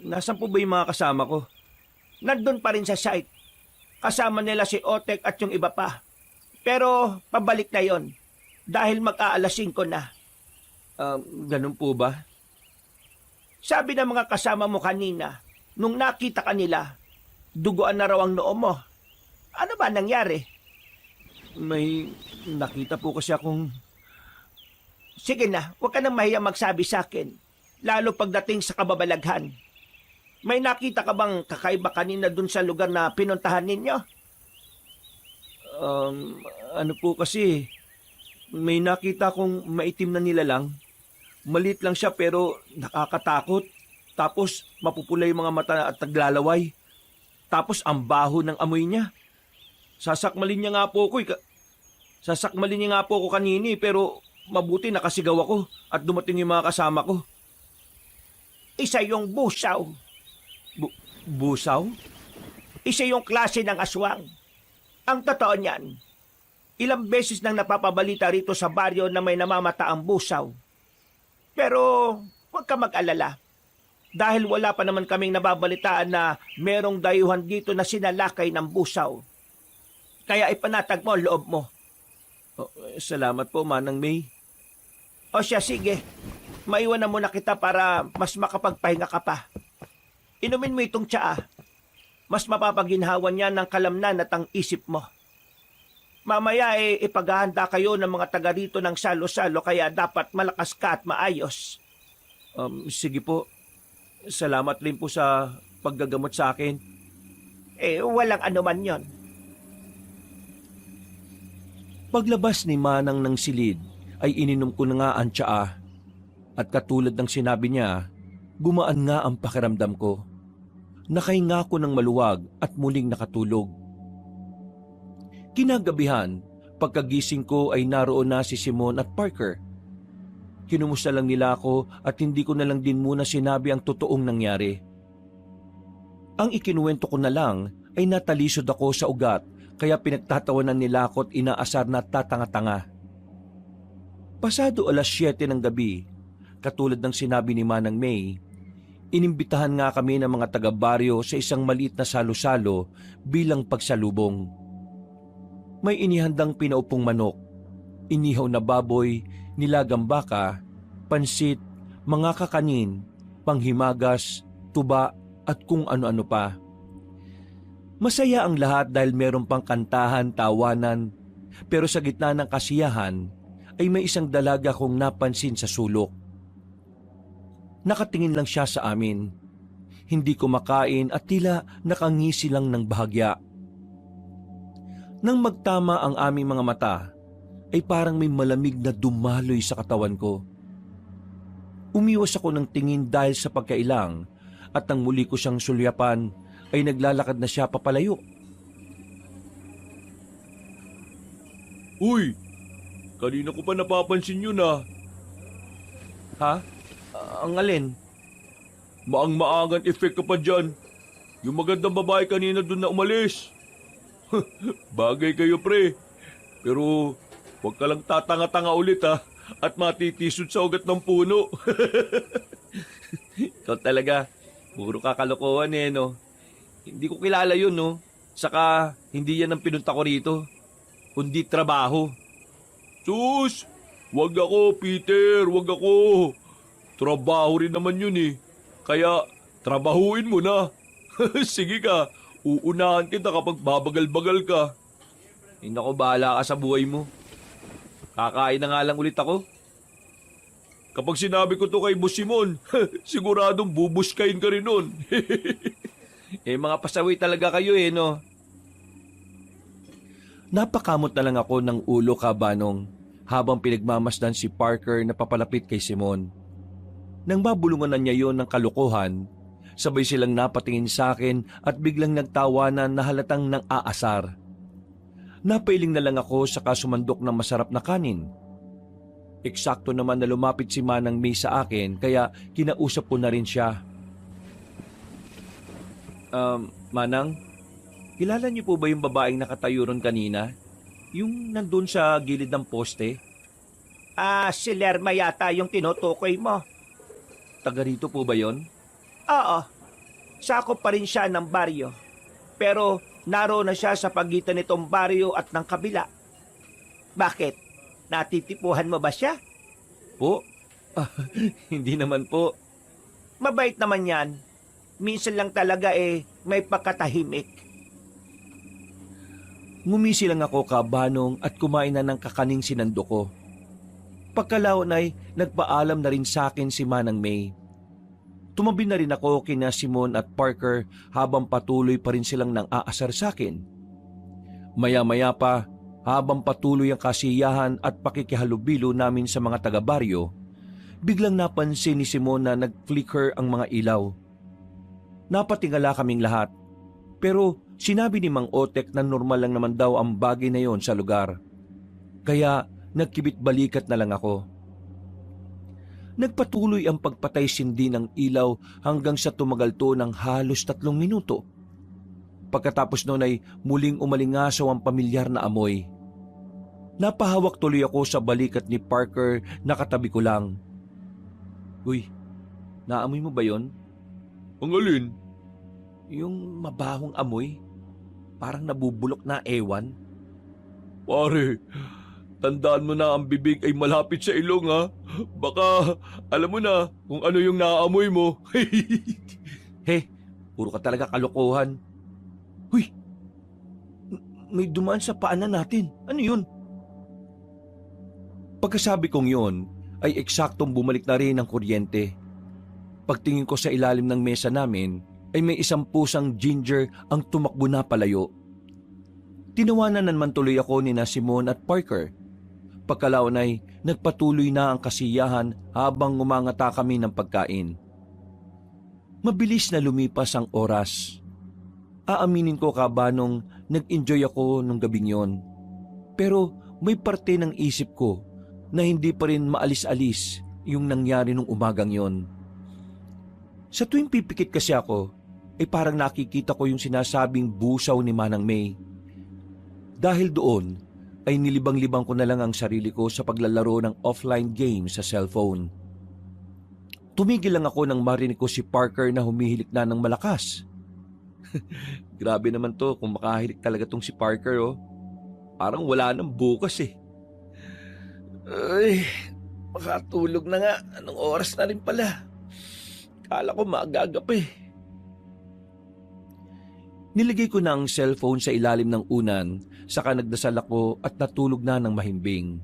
Nasaan po ba yung mga kasama ko? Nandun pa rin sa site. Kasama nila si Otek at yung iba pa. Pero pabalik na yon dahil mag-aalas 5 na. Ganun po ba? Sabi ng mga kasama mo kanina, nung nakita ka nila, duguan na raw ang noo mo. Ano ba nangyari? May nakita po kasi akong... Sige na, huwag ka nang mahiya magsabi sa akin. Lalo pagdating sa kababalaghan. May nakita ka bang kakaiba kanina dun sa lugar na pinuntahan ninyo? Ano po kasi... May nakita akong maitim na nilalang. Malit lang siya pero nakakatakot. Tapos mapupula yung mga mata at naglalaway. Tapos ang baho ng amoy niya. Sasakmalin niya nga po ako kanini pero mabuti nakasigaw ako at dumating yung mga kasama ko. Isa yung busaw. Busaw? Isa yung klase ng aswang. Ang totoo niyan, ilang beses nang napapabalita rito sa baryo na may namamata ang busaw. Pero huwag ka mag-alala. Dahil wala pa naman kaming nababalitaan na merong dayuhan dito na sinalakay ng busaw. Kaya ipanatag mo ang loob mo. Salamat po, Manang May. O siya, sige. Maiwan na muna kita para mas makapagpahinga ka pa. Inumin mo itong tsaa. Mas mapapaginhawan niya ng kalamnan at ang isip mo. Mamaya ipaghahanda kayo ng mga taga rito ng salo-salo kaya dapat malakas ka at maayos. Sige po. Salamat din po sa paggagamot sa akin. Walang anuman yon. Paglabas ni Manang ng silid, ay ininom ko na nga ang tsaa. At katulad ng sinabi niya, gumaan nga ang pakiramdam ko. Nakahinga ko ng maluwag at muling nakatulog. Kinagabihan, pagkagising ko ay naroon na si Simon at Parker. Kinumusta lang nila ako at hindi ko na lang din muna sinabi ang totoong nangyari. Ang ikinuwento ko na lang ay natalisod ako sa ugat kaya pinagtatawanan nila ako at inaasar na tatanga-tanga. Pasado 7:00 ng gabi, katulad ng sinabi ni Manang May, inimbitahan nga kami ng mga taga-baryo sa isang maliit na salo-salo bilang pagsalubong. May inihandang pinaupong manok, inihaw na baboy, nilagang baka, pansit, mga kakanin, panghimagas, tuba at kung ano-ano pa. Masaya ang lahat dahil meron pang kantahan, tawanan, pero sa gitna ng kasiyahan ay may isang dalaga kong napansin sa sulok. Nakatingin lang siya sa amin. Hindi kumakain at tila nakangisi lang ng bahagya. Nang magtama ang aming mga mata, ay parang may malamig na dumaloy sa katawan ko. Umiwas ako ng tingin dahil sa pagkailang at nang muli ko siyang sulyapan ay naglalakad na siya papalayo. Uy! Kanina ko pa napapansin yun ah. Ha? Ang alin? Maang-maangan effect ka pa dyan. Yung magandang babae kanina dun na umalis. Bagay kayo pre. Pero huwag ka lang tatanga-tanga ulit ha. At matitisod sa ugat ng puno. Ikaw talaga, puro kakalokohan no. Hindi ko kilala yun no. Saka hindi yan ang pinunta ko rito. Kundi trabaho. Sus! Wag ako, Peter. Wag ako. Trabaho rin naman yun eh. Kaya trabahuin mo na. Sige ka. Uunahan kita kapag babagal-bagal ka. Hindi ako bahala ka sa buhay mo. Kakain na nga lang ulit ako. Kapag sinabi ko to kay Boss Simon, siguradong bubuskayin ka rin nun. Mga pasaway talaga kayo no. Napakamot na lang ako ng ulo kabanong habang pinagmamasdan si Parker na papalapit kay Simon. Nang mabulungan na niya yon ng kalukuhan, sabay silang napatingin sa akin at biglang nagtawanan na halatang nang aasar. Napailing na lang ako sa kasumandok ng masarap na kanin. Eksakto naman na lumapit si Manang May sa akin kaya kinausap ko na rin siya. Manang, kilala niyo po ba yung babaeng nakatayo ron kanina? Yung nandun sa gilid ng poste? Si Lerma yata yung tinutukoy mo. Taga rito po ba yon? Oo. Sakop pa rin siya ng baryo. Pero naroon na siya sa pagitan nitong baryo at ng kabila. Bakit? Natitipuhan mo ba siya? Po? Hindi naman po. Mabait naman yan. Minsan lang talaga may pagkatahimik. Ngumisi lang ako kabanong at kumain na ng kakaning sinando ko. Pagkalaon ay nagpaalam na rin sa akin si Manang May. Tumabi na rin ako kina Simon at Parker habang patuloy pa rin silang nang aasar sa akin. Maya-maya pa, habang patuloy ang kasiyahan at pakikihalubilo namin sa mga taga-baryo, biglang napansin ni Simon na nag-flicker ang mga ilaw. Napatingala kaming lahat, pero sinabi ni Mang Otek na normal lang naman daw ang bagay na yon sa lugar. Kaya nagkibit-balikat na lang ako. Nagpatuloy ang pagpatay-sindi ng ilaw hanggang sa tumagal to ng halos 3 minuto. Pagkatapos noon ay muling umalingasaw ang pamilyar na amoy. Napahawak tuloy ako sa balikat ni Parker na katabi ko lang. Uy, naamoy mo ba yon? Ang alin? Yung mabahong amoy, parang nabubulok na ewan. Pare, tandaan mo na ang bibig ay malapit sa ilong ha. Baka alam mo na kung ano yung naaamoy mo. He, puro ka talaga kalokohan. Huy, may dumaan sa paanan natin. Ano yun? Pagkasabi kong yun, ay eksaktong bumalik na rin ang kuryente. Pagtingin ko sa ilalim ng mesa namin, ay may isang pusang ginger ang tumakbo na palayo. Tinawanan naman tuloy ako ni na Simon at Parker. Pagkalaon ay nagpatuloy na ang kasiyahan habang ngumangata kami ng pagkain. Mabilis na lumipas ang oras. Aaminin ko kabanong nag-enjoy ako nung gabing yon. Pero may parte ng isip ko na hindi pa rin maalis-alis yung nangyari nung umagang yon. Sa tuwing pipikit kasi ako, ay parang nakikita ko yung sinasabing busaw ni Manang May. Dahil doon, ay nilibang-libang ko na lang ang sarili ko sa paglalaro ng offline game sa cellphone. Tumigil lang ako nang marinig ko si Parker na humihilik na ng malakas. Grabe naman to kung makahilik talaga tong si Parker oh. Parang wala nang bukas eh. Ay, makatulog na nga. Anong oras na rin pala? Kala ko maagagap eh. Nilagay ko na ang cellphone sa ilalim ng unan, saka nagdasal ako at natulog na ng mahimbing.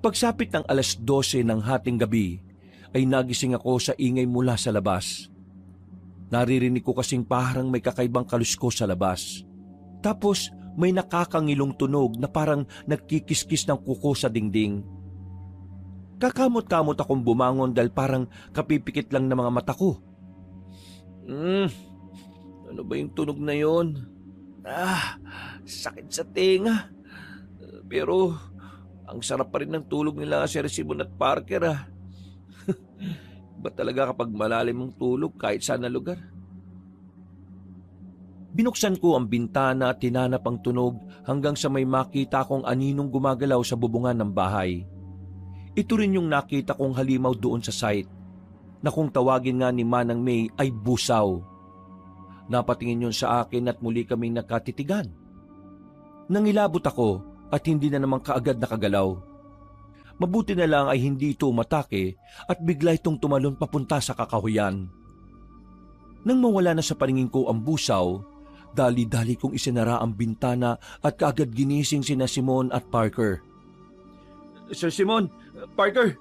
Pagsapit ng 12:00 ng hating gabi, ay nagising ako sa ingay mula sa labas. Naririnig ko kasing parang may kakaibang kaluskos sa labas. Tapos may nakakangilong tunog na parang nagkikiskis ng kuko sa dingding. Kakamot-kamot akong bumangon dahil parang kapipikit lang ng mga mata ko. Ano ba yung tunog na yon? Sakit sa tenga. Pero ang sarap pa rin ng tulog nila Sir Simon at Parker Ba talaga kapag malalim ang tulog kahit saan na lugar? Binuksan ko ang bintana at tinanap ang tunog hanggang sa may makita kong aninong gumagalaw sa bubungan ng bahay. Ito rin yung nakita kong halimaw doon sa site, na kung tawagin nga ni Manang May ay busaw. Napatingin yun sa akin at muli kaming nakatitigan. Nangilabot ako at hindi na naman kaagad nakagalaw. Mabuti na lang ay hindi ito umatake at bigla itong tumalon papunta sa kakahuyan. Nang mawala na sa paningin ko ang busaw, dali-dali kong isinara ang bintana at kaagad ginising sina Simon at Parker. Sir Simon, Parker,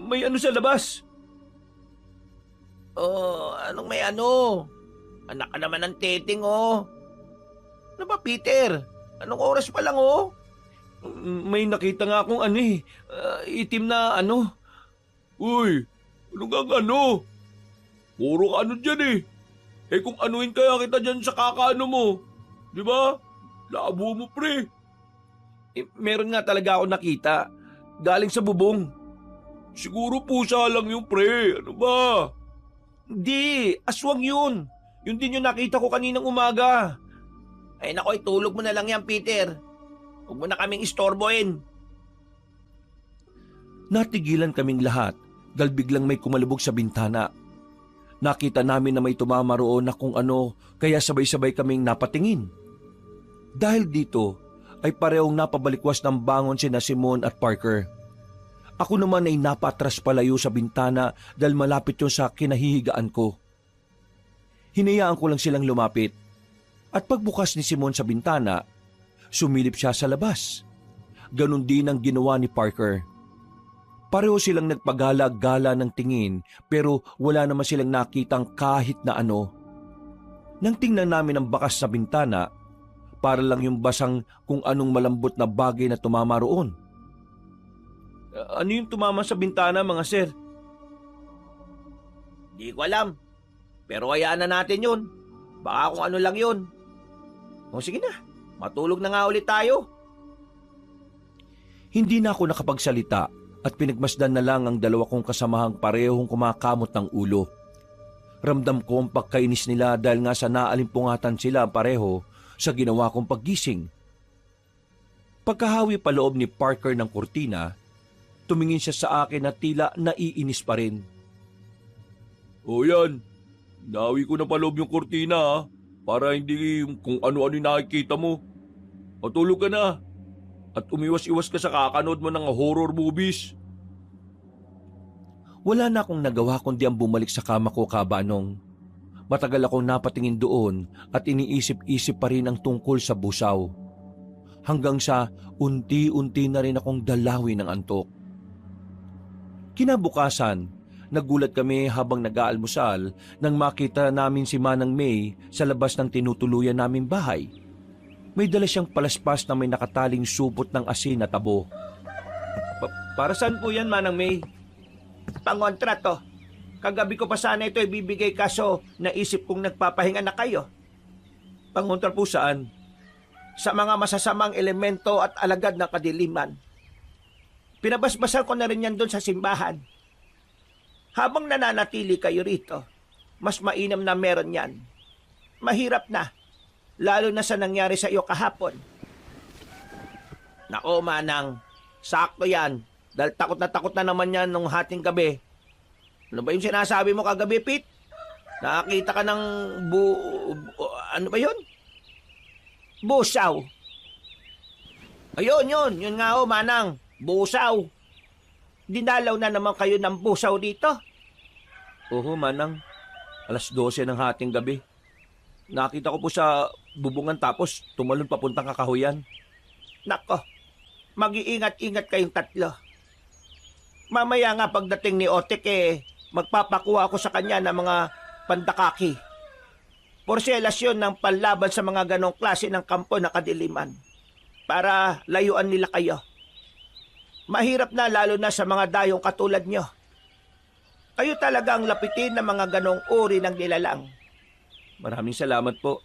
may ano sa labas? Oh, anong may ano? Anak ka naman ng teting oh. Ano ba Peter? Anong oras pa lang oh? May nakita nga akong itim na ano. Uy, ano nga ano? Puro ka ano dyan eh. Eh kung anuin kaya kita dyan sa kakaano mo. Di ba? Labo mo pre. Meron nga talaga ako nakita. Galing sa bubong. Siguro pusa lang yung pre. Ano ba? Hindi, aswang yun. Yun din yung nakita ko kaninang umaga. Ay nako, itulog mo na lang yan Peter. Huwag mo na kaming istorbohin. Natigilan kaming lahat dahil biglang may kumalubog sa bintana. Nakita namin na may tumama roon na kung ano, kaya sabay-sabay kaming napatingin. Dahil dito ay parehong napabalikwas ng bangon sina Simon at Parker. Ako naman ay napatras palayo sa bintana dahil malapit yun sa kinahihigaan ko. Hinayaan ko lang silang lumapit. At pagbukas ni Simon sa bintana, sumilip siya sa labas. Ganon din ang ginawa ni Parker. Pareho silang nagpagala-gala ng tingin pero wala naman silang nakitang kahit na ano. Nang tingnan namin ang bakas sa bintana, para lang yung basang kung anong malambot na bagay na tumama roon. Ano yung tumama sa bintana, mga sir? Di ko alam. Pero hayaan na natin yun. Baka kung ano lang yun. O sige na, matulog na nga ulit tayo. Hindi na ako nakapagsalita at pinagmasdan na lang ang dalawa kong kasamahang parehong kumakamot ng ulo. Ramdam ko ang pagkainis nila dahil nga sa naalimpungatan sila pareho sa ginawa kong paggising. Pagkahawi pa loob ni Parker ng kurtina, tumingin siya sa akin na tila naiinis pa rin. O yan, nawi ko na pa loob yung kurtina ha, para hindi kung ano-ano yung nakikita mo. Matulog ka na at umiwas-iwas ka sa kakanood mo ng horror movies. Wala na akong nagawa kundi ang bumalik sa kama ko, Kabanong. Matagal akong napatingin doon at iniisip-isip pa rin ang tungkol sa busaw. Hanggang sa unti-unti na rin akong dalawin ng antok. Kinabukasan, nagulat kami habang nag-aalmusal nang makita namin si Manang May sa labas ng tinutuluyan naming bahay. May dala siyang palaspas na may nakataling supot ng asin na tabo. Para saan po yan, Manang May? Pangontra to. Kagabi ko pa sana ito ibibigay kaso naisip kong nagpapahinga na kayo. Pangontra po saan? Sa mga masasamang elemento at alagad ng kadiliman. Pinabasbasan ko na rin yan doon sa simbahan. Habang nananatili kayo rito, mas mainam na meron yan. Mahirap na, lalo na sa nangyari sa iyo kahapon. Nako, Manang, sakto yan. Dahil takot na naman yan nung hating gabi. Ano ba yung sinasabi mo kagabi, Pete? Nakakita ka ng ano ba yun? Busaw. Ayun, yun nga ho, Manang. Busaw. Dinalaw na naman kayo ng busaw dito. Oo, Manang. 12:00 ng hating gabi. Nakita ko po sa bubungan tapos tumalon papuntang Kakahuyan. Nako, mag-iingat-ingat kayong tatlo. Mamaya nga pagdating ni Otek magpapakuha ako sa kanya ng mga pandakaki. Porselas yun ng panlaban sa mga ganong klase ng kampo na kadiliman para layuan nila kayo. Mahirap na lalo na sa mga dayong katulad nyo. Kayo talagang lapitin ng mga ganong uri ng nilalang. Maraming salamat po.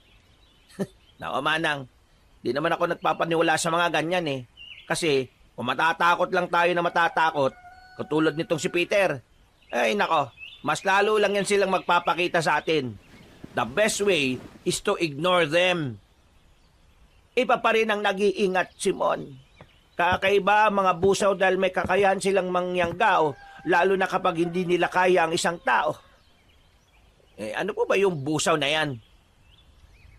Nako, Manang, di naman ako nagpapaniwala sa mga ganyan Kasi kung matatakot lang tayo na matatakot, katulad nitong si Peter, ay nako, mas lalo lang yan silang magpapakita sa atin. The best way is to ignore them. Iba pa rin ang nag-iingat, Simon. Kakaiba mga busaw dahil may kakayahan silang mangyanggaw, lalo na kapag hindi nila kaya ang isang tao. Ano po ba yung busaw na yan?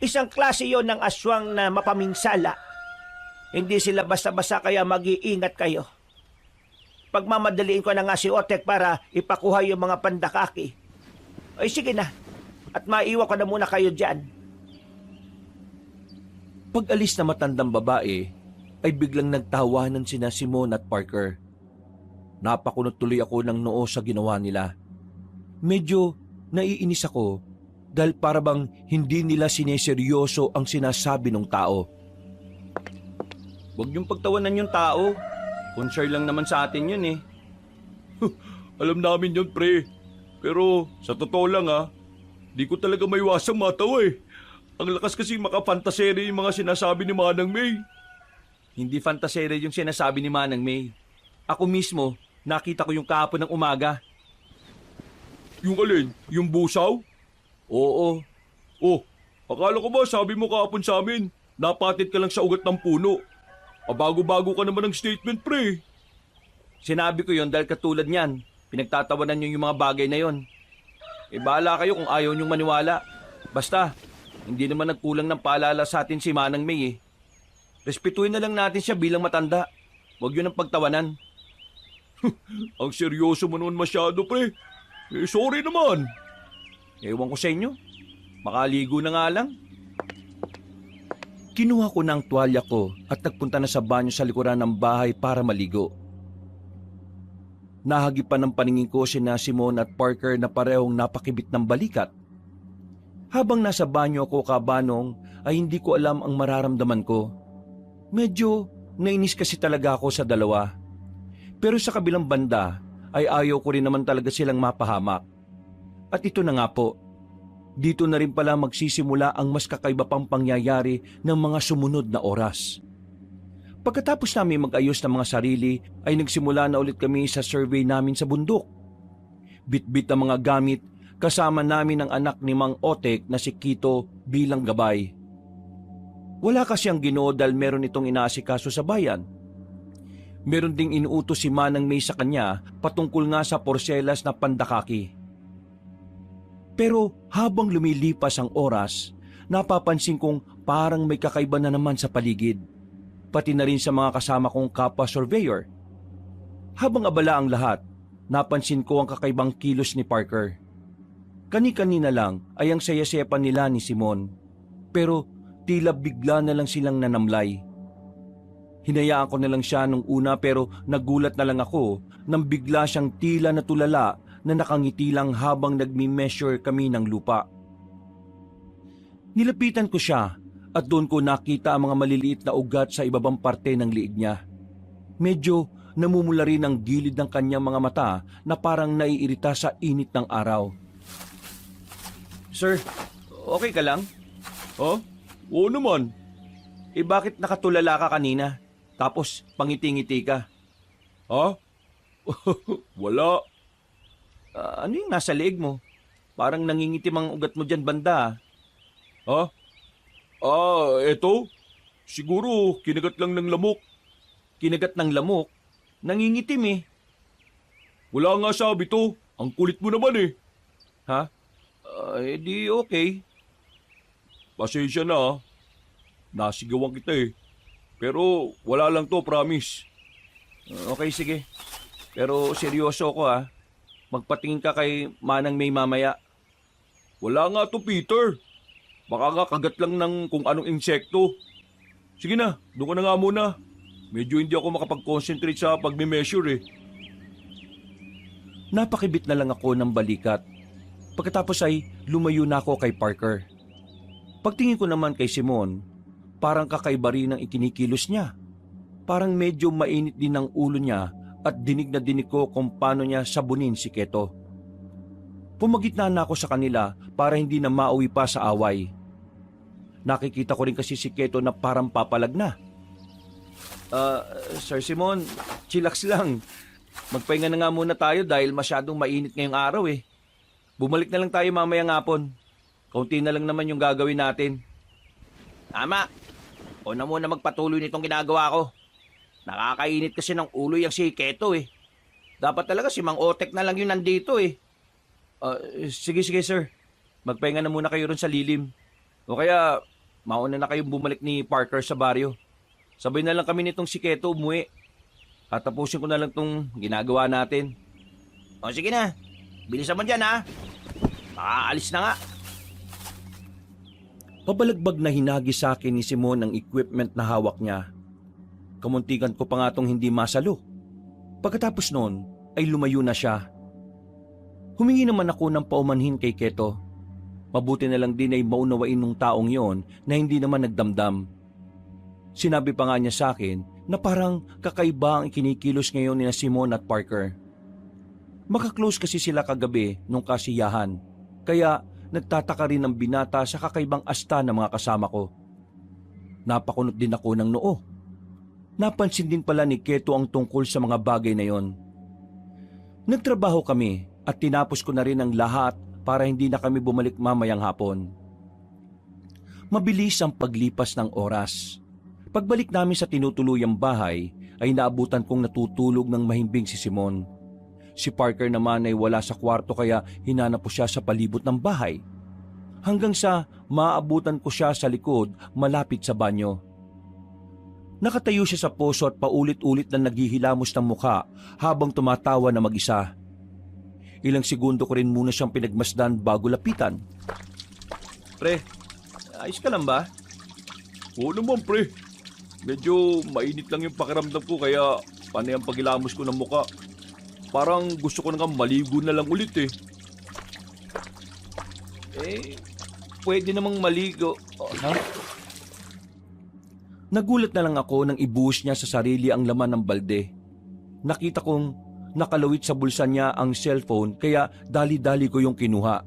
Isang klase yon ng aswang na mapaminsala. Hindi sila basta-basta kaya mag-iingat kayo. Pagmamadaliin ko na nga si Otek para ipakuha yung mga pandakaki. Ay sige na, at maiwan ko na muna kayo dyan. Pag-alis na matandang babae, ay biglang nagtawanan sina Simon at Parker. Napakunot tuloy ako ng noo sa ginawa nila. Medyo naiinis ako dahil para bang hindi nila sineseryoso ang sinasabi ng tao. Huwag niyong pagtawanan yung tao. Concern lang naman sa atin yun Alam namin yun, pre. Pero sa totoo lang di ko talaga maiwasang matawa Ang lakas kasi makafantasere yung mga sinasabi ni Manang May. Hindi fantasere yung sinasabi ni Manang May. Ako mismo, nakita ko yung kahapon ng umaga. Yung alin? Yung busaw? Oo. Oh, akala ko ba sabi mo kahapon sa amin, napatit ka lang sa ugat ng puno. Bago-bago ka naman ng statement, pre. Sinabi ko yon dahil katulad niyan, pinagtatawanan niyo yung mga bagay na yon. Bahala kayo kung ayaw niyong maniwala. Basta, hindi naman nagkulang ng paalala sa atin si Manang May Respetuhin na lang natin siya bilang matanda. Huwag yun ang pagtawanan. Ang seryoso mo noon masyado, pre. Sorry naman. Ewan ko sa inyo. Makaligo na nga lang. Kinuha ko ng tuwalya ko at nagpunta na sa banyo sa likuran ng bahay para maligo. Nahagipan ng paningin ko sina Simon at Parker na parehong napakibit ng balikat. Habang nasa banyo ako kabanong ay hindi ko alam ang mararamdaman ko. Medyo nainis kasi talaga ako sa dalawa. Pero sa kabilang banda ay ayaw ko rin naman talaga silang mapahamak. At ito na nga po, dito na rin pala magsisimula ang mas kakaiba pang pangyayari ng mga sumunod na oras. Pagkatapos namin mag-ayos ng mga sarili ay nagsimula na ulit kami sa survey namin sa bundok. Bit-bit ang mga gamit, kasama namin ang anak ni Mang Otek na si Kito bilang gabay. Wala kasi ang Ginoo dahil meron itong inaasikaso sa bayan. Meron ding inuutos si Manang May sa kanya patungkol nga sa porselas na pandakaki. Pero habang lumilipas ang oras, napapansin kong parang may kakaiba na naman sa paligid. Pati na rin sa mga kasama kong kapwa surveyor. Habang abala ang lahat, napansin ko ang kakaibang kilos ni Parker. Kani-kanina lang ay ang saya-sepan nila ni Simon. Pero tila bigla na lang silang nanamlay. Hinayaan ko na lang siya nung una pero nagulat na lang ako nang bigla siyang tila natulala na nakangiti lang habang nagmi-measure kami ng lupa. Nilapitan ko siya at doon ko nakita ang mga maliliit na ugat sa ibabang parte ng liig niya. Medyo namumula rin ang gilid ng kanyang mga mata na parang naiirita sa init ng araw. Sir, okay ka lang? Oh? Oo naman. Bakit nakatulala ka kanina? Tapos pangiti-ngiti ka? Ha? Wala. Ano yung nasa leeg mo? Parang nangingitim ang ugat mo dyan banda. Ha? Eto. Siguro kinagat lang ng lamok. Kinagat ng lamok? Nangingitim eh. Wala nga sabi to. Ang kulit mo naman eh. Ha? Di okay. Pasensya na. Nasigawan kita eh. Pero wala lang to, promise. Okay, sige. Pero seryoso ako ha. Magpatingin ka kay Manang May mamaya. Wala nga to, Peter. Baka nga kagat lang ng kung anong insekto. Sige na, doon ka na nga muna. Medyo hindi ako makapag-concentrate sa pagme-measure eh. Napakibit na lang ako ng balikat. Pagkatapos ay lumayo na ako kay Parker. Pagtingin ko naman kay Simon, parang kakaiba rin ang ikinikilos niya. Parang medyo mainit din ang ulo niya at dinig na dinig ko kung paano niya sabunin si Keto. Pumagitna na ako sa kanila para hindi na mauwi pa sa away. Nakikita ko rin kasi si Keto na parang papalag na. Sir Simon, chillax lang. Magpahinga na nga muna tayo dahil masyadong mainit ngayong araw eh. Bumalik na lang tayo mamayang hapon. Kaunti na lang naman yung gagawin natin. Tama. O na muna magpatuloy nitong ginagawa ko. Nakakainit kasi ng ulo yung si Keto eh. Dapat talaga si Mang Otek na lang yung nandito eh. Sige sir. Magpahinga na muna kayo ron sa lilim. O kaya mauna na kayong bumalik ni Parker sa baryo. Sabay na lang kami nitong si Keto umuwi. At tapusin ko na lang tong ginagawa natin. O sige na. Bilisan mo dyan ha. Makaalis na nga. Pabalagbag na hinagi sa akin ni Simon ang equipment na hawak niya. Kamuntikan ko pa nga tong hindi masalo. Pagkatapos noon ay lumayo na siya. Humingi naman ako ng paumanhin kay Keto. Mabuti na lang din ay maunawain ng taong yon na hindi naman nagdamdam. Sinabi pa nga niya sa akin na parang kakaiba ang ikinikilos ngayon ni Simon at Parker. Makaklose kasi sila kagabi nung kasiyahan, kaya nagtataka rin ang binata sa kakaibang asta ng mga kasama ko. Napakunot din ako ng noo. Napansin din pala ni Keto ang tungkol sa mga bagay na yon. Nagtrabaho kami at tinapos ko na rin ang lahat para hindi na kami bumalik mamayang hapon. Mabilis ang paglipas ng oras. Pagbalik namin sa tinutuluyang bahay ay naabutan kong natutulog ng mahimbing si Simon. Si Parker naman ay wala sa kwarto kaya hinanap ko siya sa palibot ng bahay. Hanggang sa maabutan ko siya sa likod malapit sa banyo. Nakatayo siya sa poso at paulit-ulit na naghihilamos ng mukha habang tumatawa na mag-isa. Ilang segundo ko rin muna siyang pinagmasdan bago lapitan. Pre, ayos ka lang ba? Oo naman, pre. Medyo mainit lang yung pakiramdam ko kaya panay ang pagilamos ko ng muka. Parang gusto ko na nga maligo na lang ulit eh. Pwede namang maligo. Ha? Nagulat na lang ako nang ibuhos niya sa sarili ang laman ng balde. Nakita kong nakalawit sa bulsa niya ang cellphone kaya dali-dali ko yung kinuha.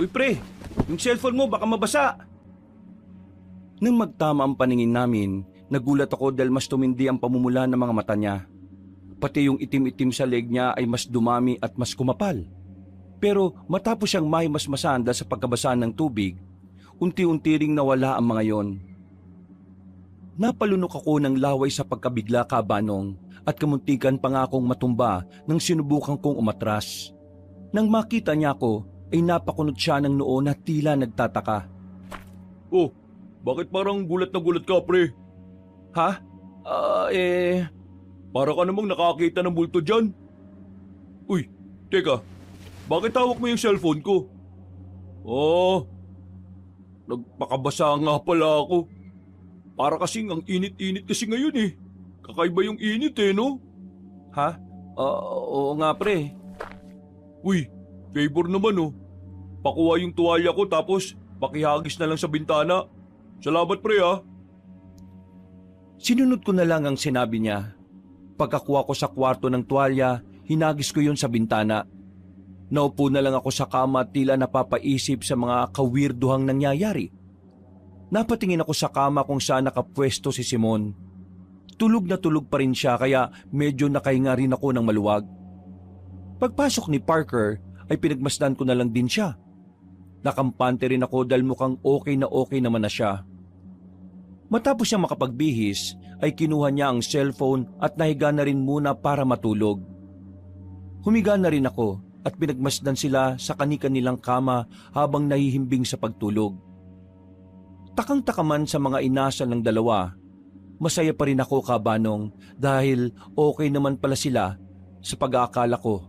Uy pre, yung cellphone mo baka mabasa. Nang magtama ang paningin namin, nagulat ako dahil mas tumindi ang pamumula ng mga mata niya. Pati yung itim-itim sa leg niya ay mas dumami at mas kumapal. Pero matapos siyang mahimasmasan dahil sa pagkabasa ng tubig, unti-unti ring nawala ang mga yon. Napalunok ako ng laway sa pagkabigla, Kabanong, at kamuntikan pa nga akong matumba nang sinubukan kong umatras. Nang makita niya ako, ay napakunot siya ng noo na tila nagtataka. Oh, bakit parang gulat na gulat ka, pre? Ha? Para ka namang nakakita ng multo dyan. Uy, teka, bakit hawak mo yung cellphone ko? Oh, nagpakabasa nga pala ako. Para kasing ang init-init kasi ngayon eh. Kakaiba yung init eh, no? Ha? Oo nga, pre. Uy, favor naman oh. Pakuha yung tuwalya ko tapos pakihagis na lang sa bintana. Salamat pre ah. Sinunod ko na lang ang sinabi niya. Pagkakuha ko sa kwarto ng tuwalya, hinagis ko yun sa bintana. Naupo na lang ako sa kama at tila napapaisip sa mga kawirduhang nangyayari. Napatingin ako sa kama kung saan nakapwesto si Simon. Tulog na tulog pa rin siya kaya medyo nakahinga rin ako ng maluwag. Pagpasok ni Parker ay pinagmasdan ko na lang din siya. Nakampante rin ako dahil mukhang okay naman na siya. Matapos siya makapagbihis ay kinuha niya ang cellphone at nahiga na rin muna para matulog. Humiga na rin ako at pinagmasdan sila sa kani-kanilang kama habang nahihimbing sa pagtulog. Takang-taka man sa mga inasal ng dalawa, masaya pa rin ako, Kabanong, dahil okay naman pala sila sa pag-aakala ko.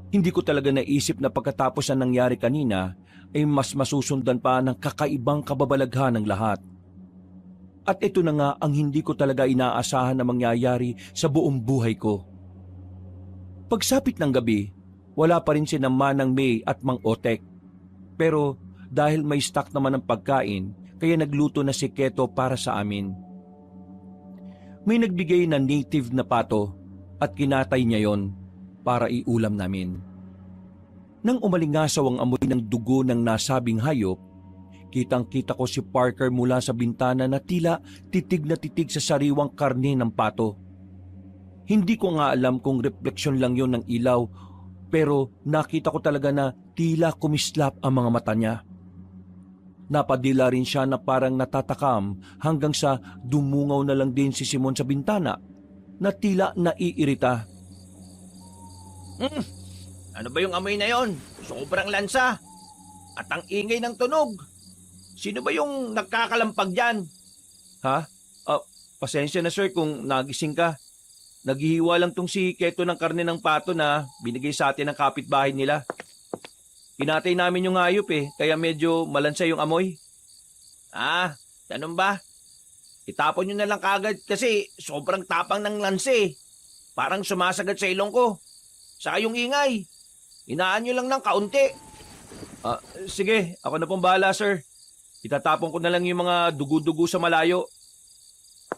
Hindi ko talaga naisip na pagkatapos ang nangyari kanina ay mas masusundan pa ng kakaibang kababalaghan ng lahat. At ito na nga ang hindi ko talaga inaasahan na mangyayari sa buong buhay ko. Pagsapit ng gabi, wala pa rin sina Manang May at Mang Otek. Pero dahil may stock naman ng pagkain, kaya nagluto na si Keto para sa amin. May nagbigay na native na pato at kinatay niya yon para iulam namin. Nang umalingasaw ang amoy ng dugo ng nasabing hayop, kitang-kita ko si Parker mula sa bintana na tila titig na titig sa sariwang karne ng pato. Hindi ko nga alam kung refleksyon lang yon ng ilaw, pero nakita ko talaga na tila kumislap ang mga mata niya. Napadila rin siya na parang natatakam hanggang sa dumungaw na lang din si Simon sa bintana na tila naiirita. Ano ba yung amoy na yon? Sobrang lansa. At ang ingay ng tunog. Sino ba yung nagkakalampag dyan? Ha? Pasensya na sir kung nagising ka. Naghihiwa lang tong si Keto ng karne ng pato na binigay sa atin ng kapitbahay nila. Hinatay namin yung hayop kaya medyo malansa yung amoy. Ganun ba? Itapon nyo na lang kagad kasi sobrang tapang ng lanse. Parang sumasagat sa ilong ko. Saka yung ingay. Inaan nyo lang ng kaunti. Sige, ako na pong bahala sir. Itatapon ko na lang yung mga dugo-dugo sa malayo.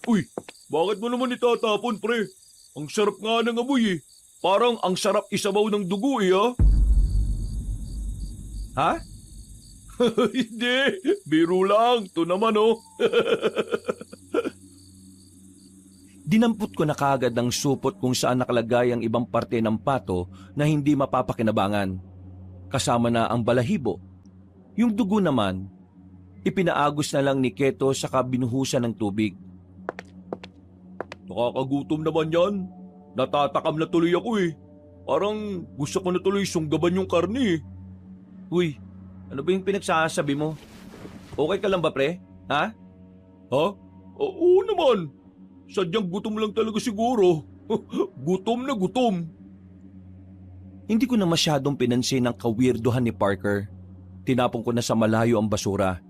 Uy, bakit mo naman itatapon pre? Ang sarap nga ng amoy Parang ang sarap isabaw ng dugo ah. Ha? Hindi, biro lang. Ito naman Dinampot ko na kaagad ang supot kung saan nakalagay ang ibang parte ng pato na hindi mapapakinabangan. Kasama na ang balahibo. Yung dugo naman, ipinaagos na lang ni Keto saka binuhusan ng tubig. Nakakagutom naman yan. Natatakam na tuloy ako Parang gusto ko na tuloy sunggaban yung karne Uy, ano ba yung pinagsasabi mo? Okay ka lang ba pre? Ha? Ha? Oo naman. Sadyang gutom lang talaga siguro. Gutom na gutom. Hindi ko na masyadong pinansin ang kawirduhan ni Parker. Tinapon ko na sa malayo ang basura.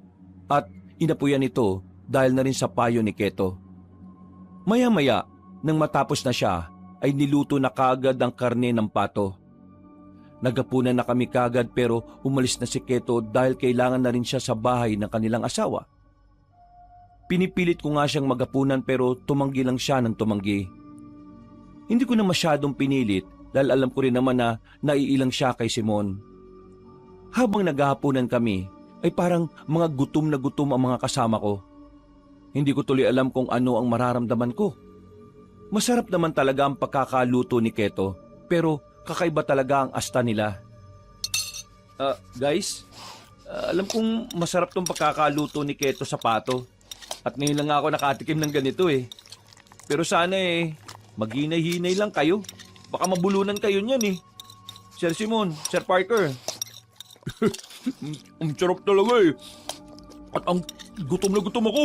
At Inapuyan ito dahil na rin sa payo ni Keto. Maya-maya, nang matapos na siya, ay niluto na kaagad ang karne ng pato. Nagapunan na kami kaagad pero umalis na si Keto dahil kailangan na rin siya sa bahay ng kanilang asawa. Pinipilit ko nga siyang magapunan pero tumanggi lang siya ng tumanggi. Hindi ko na masyadong pinilit dahil alam ko rin naman na naiilang siya kay Simon. Habang naghahapunan kami, ay parang mga gutom na gutom ang mga kasama ko. Hindi ko tuloy alam kung ano ang mararamdaman ko. Masarap naman talaga ang pagkakaluto ni Keto, pero kakaiba talaga ang asta nila. Guys, alam kong masarap tong pagkakaluto ni Keto sa pato. At ngayon lang ako nakatikim ng ganito eh. Pero sana maghinay-hinay lang kayo. Baka mabulunan kayo niyan eh. Sir Simon, Sir Parker. Ang sarap talaga eh. At ang gutom na gutom ako.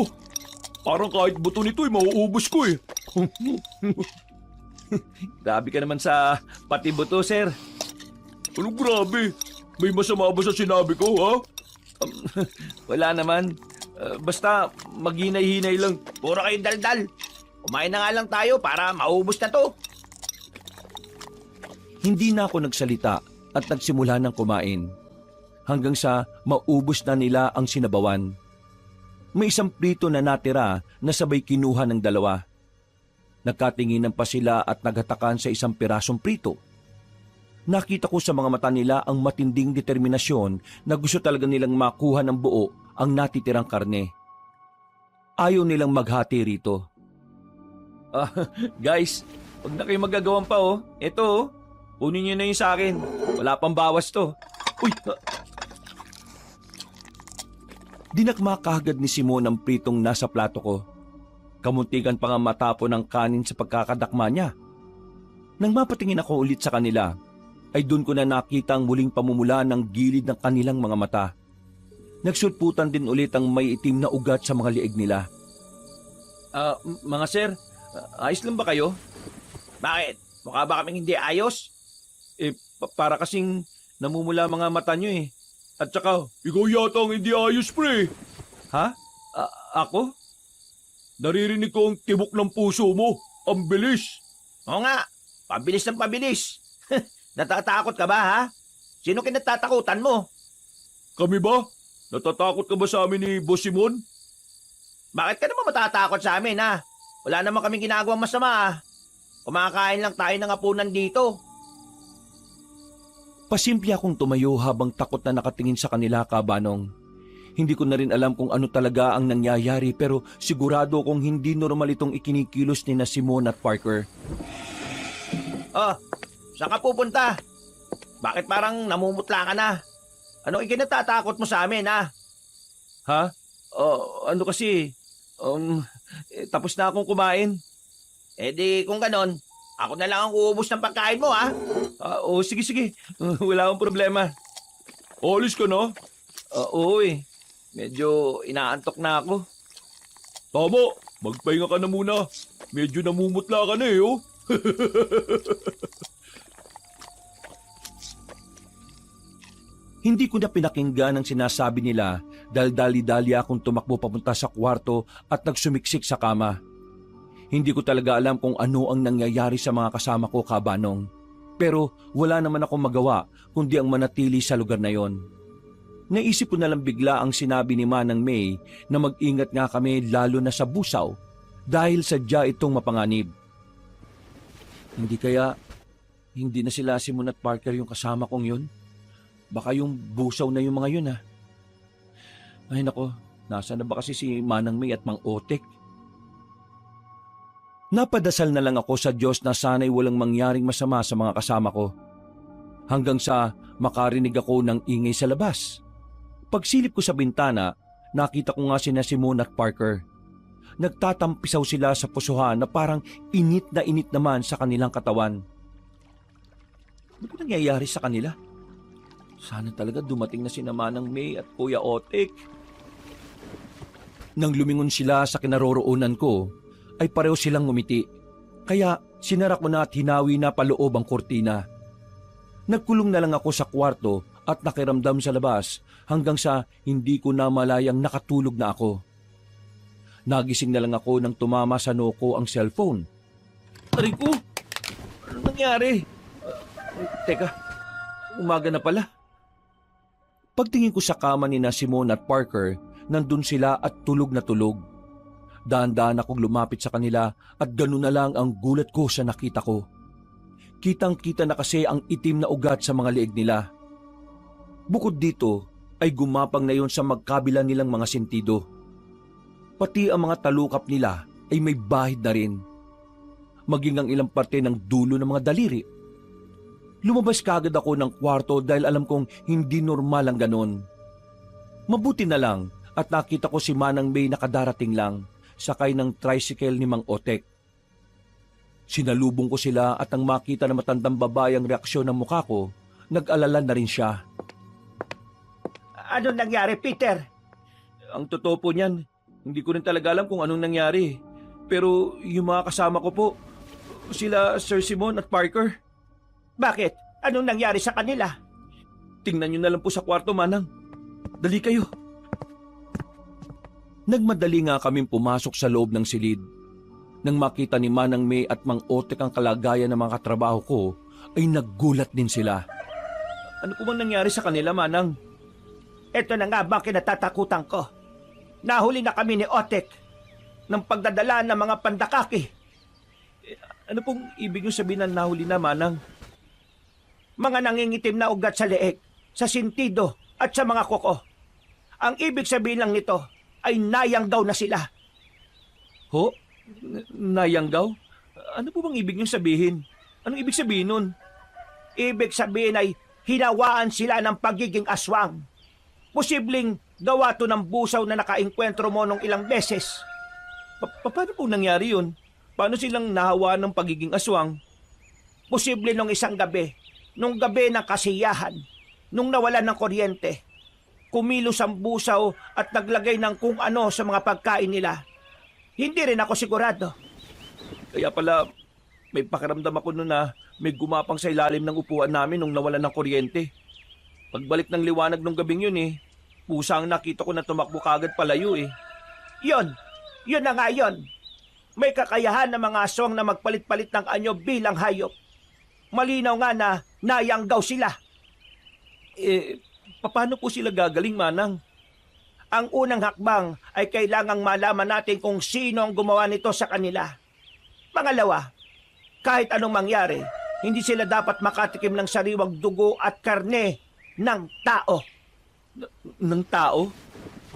Parang kahit buto nito mauubos ko eh. Grabe ka naman sa pati buto, sir. Anong grabe? May masama ba sa sinabi ko, ha? Wala naman. Basta maghinay-hinay lang. Puro kayong daldal. Kumain na nga lang tayo para maubos na to. Hindi na ako nagsalita at nagsimula ng kumain. Hanggang sa maubos na nila ang sinabawan. May isang prito na natira na sabay kinuha ng dalawa. Nagkatinginan pa sila at naghatakan sa isang pirasong prito. Nakita ko sa mga mata nila ang matinding determinasyon na gusto talaga nilang makuha ng buo ang natitirang karne. Ayaw nilang maghati rito. Guys, huwag na kayo magagawan pa oh. Ito kunin niyo na yung sa akin. Wala pang bawas to. Uy! Dinakma kaagad ni Simon ang pritong nasa plato ko. Kamuntikan pa nga matapon ng kanin sa pagkakadakma niya. Nang mapatingin ako ulit sa kanila, ay doon ko na nakita ang muling pamumula ng gilid ng kanilang mga mata. Nagsulputan din ulit ang may itim na ugat sa mga liig nila. Mga sir, ayos lang ba kayo? Bakit? Mukha ba kaming hindi ayos? Para kasing namumula mga mata nyo eh. At saka, ikaw yata ang hindi ayos, pre. Ha? Ako? Naririnig ko ang tibok ng puso mo. Ang bilis. Oo nga, pabilis ng pabilis. Natatakot ka ba, ha? Sino kinatatakutan mo? Kami ba? Natatakot ka ba sa amin ni Boss Simon? Bakit ka naman matatakot sa amin, ha? Wala naman kaming ginagawang masama, ha? Kumakain lang tayo ng hapunan dito. Pasimple akong tumayo habang takot na nakatingin sa kanila, Kabanong. Hindi ko na rin alam kung ano talaga ang nangyayari pero sigurado kong hindi normal itong ikinikilos ni na Simon at Parker. Saan ka pupunta? Bakit parang namumutla ka na? Anong ikinatatakot mo sa amin, ha? Ha? Ano kasi? Tapos na akong kumain. Di kung ganon, ako na lang ang uubos ng pagkain mo, ha? Sige. Wala akong problema. Alis ka na? Oo eh. Medyo inaantok na ako. Tama, magpahinga ka na muna. Medyo namumutla ka na eh, oh. Hindi ko na pinakinggan ang sinasabi nila dahil dali-dali akong tumakbo papunta sa kwarto at nagsumiksik sa kama. Hindi ko talaga alam kung ano ang nangyayari sa mga kasama ko, Kabanong. Pero wala naman akong magawa kundi ang manatili sa lugar na yon. Naisip ko na lang bigla ang sinabi ni Manang May na mag-ingat nga kami lalo na sa busaw dahil sadya itong mapanganib. Hindi na sila Simon at Parker yung kasama kong yun? Baka yung busaw na yung mga yun ha. Ay nako, nasa na ba kasi si Manang May at Mang Otek? Napadasal na lang ako sa Diyos na sana'y walang mangyaring masama sa mga kasama ko. Hanggang sa makarinig ako ng ingay sa labas. Pagsilip ko sa bintana, nakita ko nga sina Simon at Parker. Nagtatampisaw sila sa pusuhan na parang init na init naman sa kanilang katawan. Ano ba nangyayari sa kanila? Sana talaga dumating na si Manang May at Kuya Otek. Nang lumingon sila sa kinaroroonan ko, ay pareho silang ngumiti. Kaya sinara ko na at hinawi na paloob ang kurtina. Nagkulong na lang ako sa kwarto at nakiramdam sa labas hanggang sa hindi ko na malayang nakatulog na ako. Nagising na lang ako nang tumama sa noo ko ang cellphone. Aray ko! Ano nangyari? Teka, umaga na pala. Pagtingin ko sa kama ni na Simone at Parker, nandun sila at tulog na tulog. Dahan-dahan akong lumapit sa kanila at gano'n na lang ang gulat ko sa nakita ko. Kitang-kita na kasi ang itim na ugat sa mga leeg nila. Bukod dito ay gumapang na yon sa magkabila nilang mga sentido. Pati ang mga talukap nila ay may bahid na rin. Maging ang ilang parte ng dulo ng mga daliri. Lumabas kagad ako ng kwarto dahil alam kong hindi normal ang ganon. Mabuti na lang at nakita ko si Manang May nakadarating lang, sakay ng tricycle ni Mang Otek. Sinalubong ko sila at nang makita na matandang babae ang reaksyon ng mukha ko, nag-alala na rin siya. Ano nangyari, Peter? Ang totoo po niyan, hindi ko rin talaga alam kung anong nangyari. Pero yung mga kasama ko po, sila Sir Simon at Parker. Bakit? Anong nangyari sa kanila? Tingnan nyo na lang po sa kwarto, Manang. Dali kayo. Nagmadali nga kaming pumasok sa loob ng silid. Nang makita ni Manang May at Mang Otek ang kalagayan ng mga katrabaho ko, ay naggulat din sila. Ano po bang nangyari sa kanila, Manang? Ito na nga ba kinatatakutan ko? Nahuli na kami ni Otek ng pagdadala ng mga pandakaki. Ano pong ibig nyo sabihin na nahuli na, Manang? Mga nangingitim na ugat sa leeg, sa sintido at sa mga kuko. Ang ibig sabihin lang nito ay nayanggaw na sila. Ho? Nayanggaw? Ano po bang ibig nyo sabihin? Anong ibig sabihin nun? Ibig sabihin ay hinawaan sila ng pagiging aswang. Posibleng gawa to ng busaw na nakainkwentro mo nung ilang beses. Paano po nangyari yun? Paano silang nahawaan ng pagiging aswang? Posible nung isang gabi, nung gabi ng kasiyahan, nung nawalan ng kuryente, kumilos ang busaw at naglagay ng kung ano sa mga pagkain nila. Hindi rin ako sigurado. Kaya pala, may pakiramdam ako noon na may gumapang sa ilalim ng upuan namin nung nawalan ng kuryente. Pagbalik ng liwanag nung gabing yun pusa ang nakita ko na tumakbo kagad palayo Yun na nga yun. May kakayahan ng mga aswang na magpalit-palit ng anyo bilang hayop. Malinaw nga na nayanggaw sila. Paano po sila gagaling, Manang? Ang unang hakbang ay kailangang malaman natin kung sino ang gumawa nito sa kanila. Pangalawa, kahit anong mangyari, hindi sila dapat makatikim ng sariwang dugo at karne ng tao. Ng tao?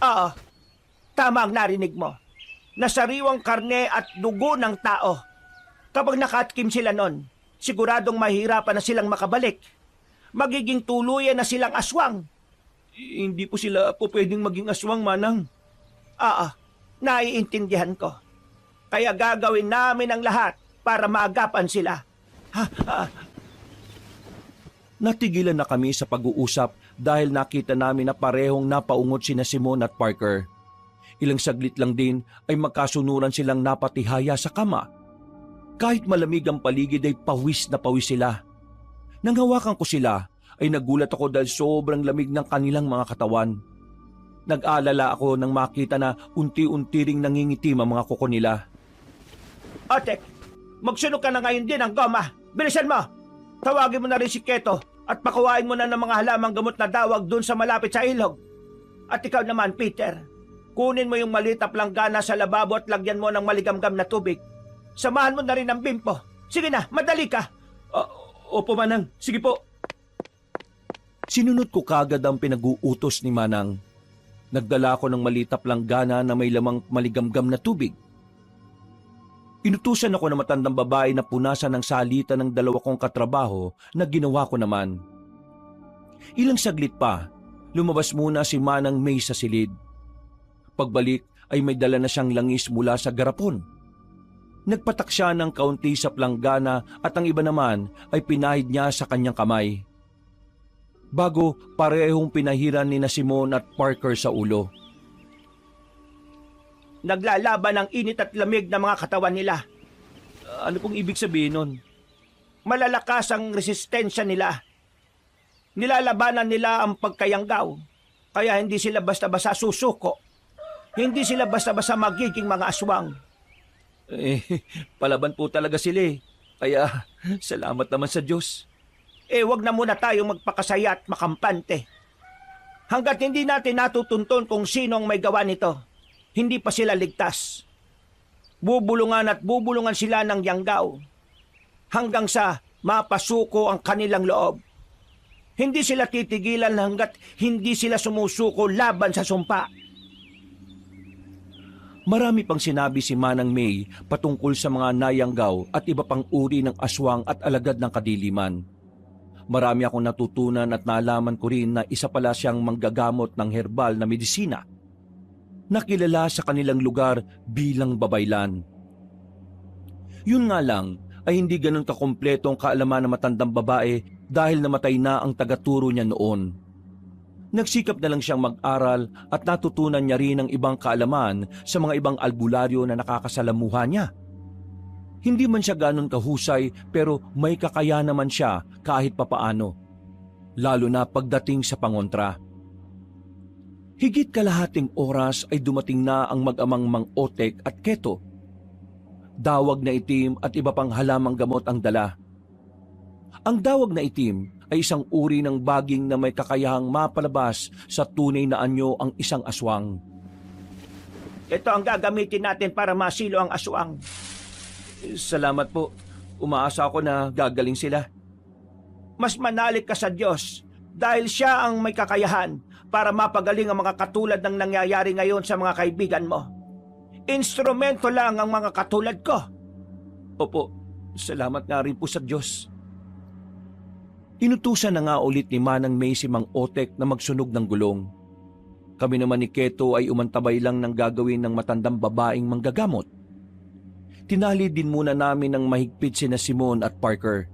Oo, tama ang narinig mo. Na sariwang karne at dugo ng tao. Kapag nakatikim sila nun, siguradong mahirapan na silang makabalik. Magiging tuluyan na silang aswang. Hindi po sila po pwedeng maging aswang, Manang. Oo, naiintindihan ko. Kaya gagawin namin ang lahat para maagapan sila. Natigilan na kami sa pag-uusap dahil nakita namin na parehong napaungod sina Simon at Parker. Ilang saglit lang din ay magkasunuran silang napatihaya sa kama. Kahit malamig ang paligid ay pawis na pawis sila. Nang hawakan ko sila ay nagulat ako dahil sobrang lamig ng kanilang mga katawan. Nag-alala ako nang makita na unti-unti ring nangingitim ang mga kuko nila. Otek, magsunog ka na ngayon din ng goma. Bilisan mo! Tawagin mo na rin si Keto at pakuhain mo na ng mga halamang gamot na dawag dun sa malapit sa ilog. At ikaw naman, Peter, kunin mo yung maliit na planggana sa lababo at lagyan mo ng maligamgam na tubig. Samahan mo na rin ng bimpo. Sige na, madali ka. Opo, Manang. Sige po. Sinunod ko kagad ang pinag-uutos ni Manang. Nagdala ako ng maliit na planggana na may lamang maligamgam na tubig. Inutusan ako ng matandang babae na punasan ng salita ng dalawa kong katrabaho na ginawa ko naman. Ilang saglit pa, lumabas muna si Manang May sa silid. Pagbalik ay may dala na siyang langis mula sa garapon. Nagpatak siya ng kaunti sa planggana at ang iba naman ay pinahid niya sa kanyang kamay. Bago parehong pinahiran ni na Simon at Parker sa ulo. Naglalaban ng init at lamig ng mga katawan nila. Ano pong ibig sabihin nun? Malalakas ang resistensya nila. Nilalabanan nila ang pagkayanggaw. Kaya hindi sila basta-basta susuko. Hindi sila basta-basta magiging mga aswang. Eh, palaban po talaga sila eh. Kaya, salamat naman sa Diyos. Wag na muna tayong magpakasaya at makampante. Hanggat hindi natin natutunton kung sino ang may gawa nito, hindi pa sila ligtas. Bubulungan at bubulungan sila ng yanggaw hanggang sa mapasuko ang kanilang loob. Hindi sila titigilan hanggat hindi sila sumusuko laban sa sumpa. Marami pang sinabi si Manang May patungkol sa mga nayanggaw at iba pang uri ng aswang at alagad ng kadiliman. Marami akong natutunan at nalaman ko rin na isa pala siyang manggagamot ng herbal na medisina. Nakilala sa kanilang lugar bilang babaylan. Yun nga lang ay hindi ganun kakompleto ang kaalaman ng matandang babae dahil namatay na ang tagaturo niya noon. Nagsikap na lang siyang mag-aral at natutunan niya rin ang ibang kaalaman sa mga ibang albularyo na nakakasalamuha niya. Hindi man siya ganun kahusay pero may kakaya naman siya kahit papaano, lalo na pagdating sa pangontra. Higit kalahating oras ay dumating na ang mag-amang Mang Otek at Keto. Dawag na itim at iba pang halamang gamot ang dala. Ang dawag na itim ay isang uri ng baging na may kakayahang mapalabas sa tunay na anyo ang isang aswang. Ito ang gagamitin natin para masilo ang aswang. Salamat po. Umaasa ako na gagaling sila. Mas manalig ka sa Diyos dahil siya ang may kakayahan para mapagaling ang mga katulad ng nangyayari ngayon sa mga kaibigan mo. Instrumento lang ang mga katulad ko. Opo, salamat nga rin po sa Diyos. Inutusan na nga ulit ni Manang May si Mang Otek na magsunog ng gulong. Kami naman ni Keto ay umantabay lang ng gagawin ng matandang babaeng manggagamot. Tinali din muna namin ng mahigpit sina Simon at Parker.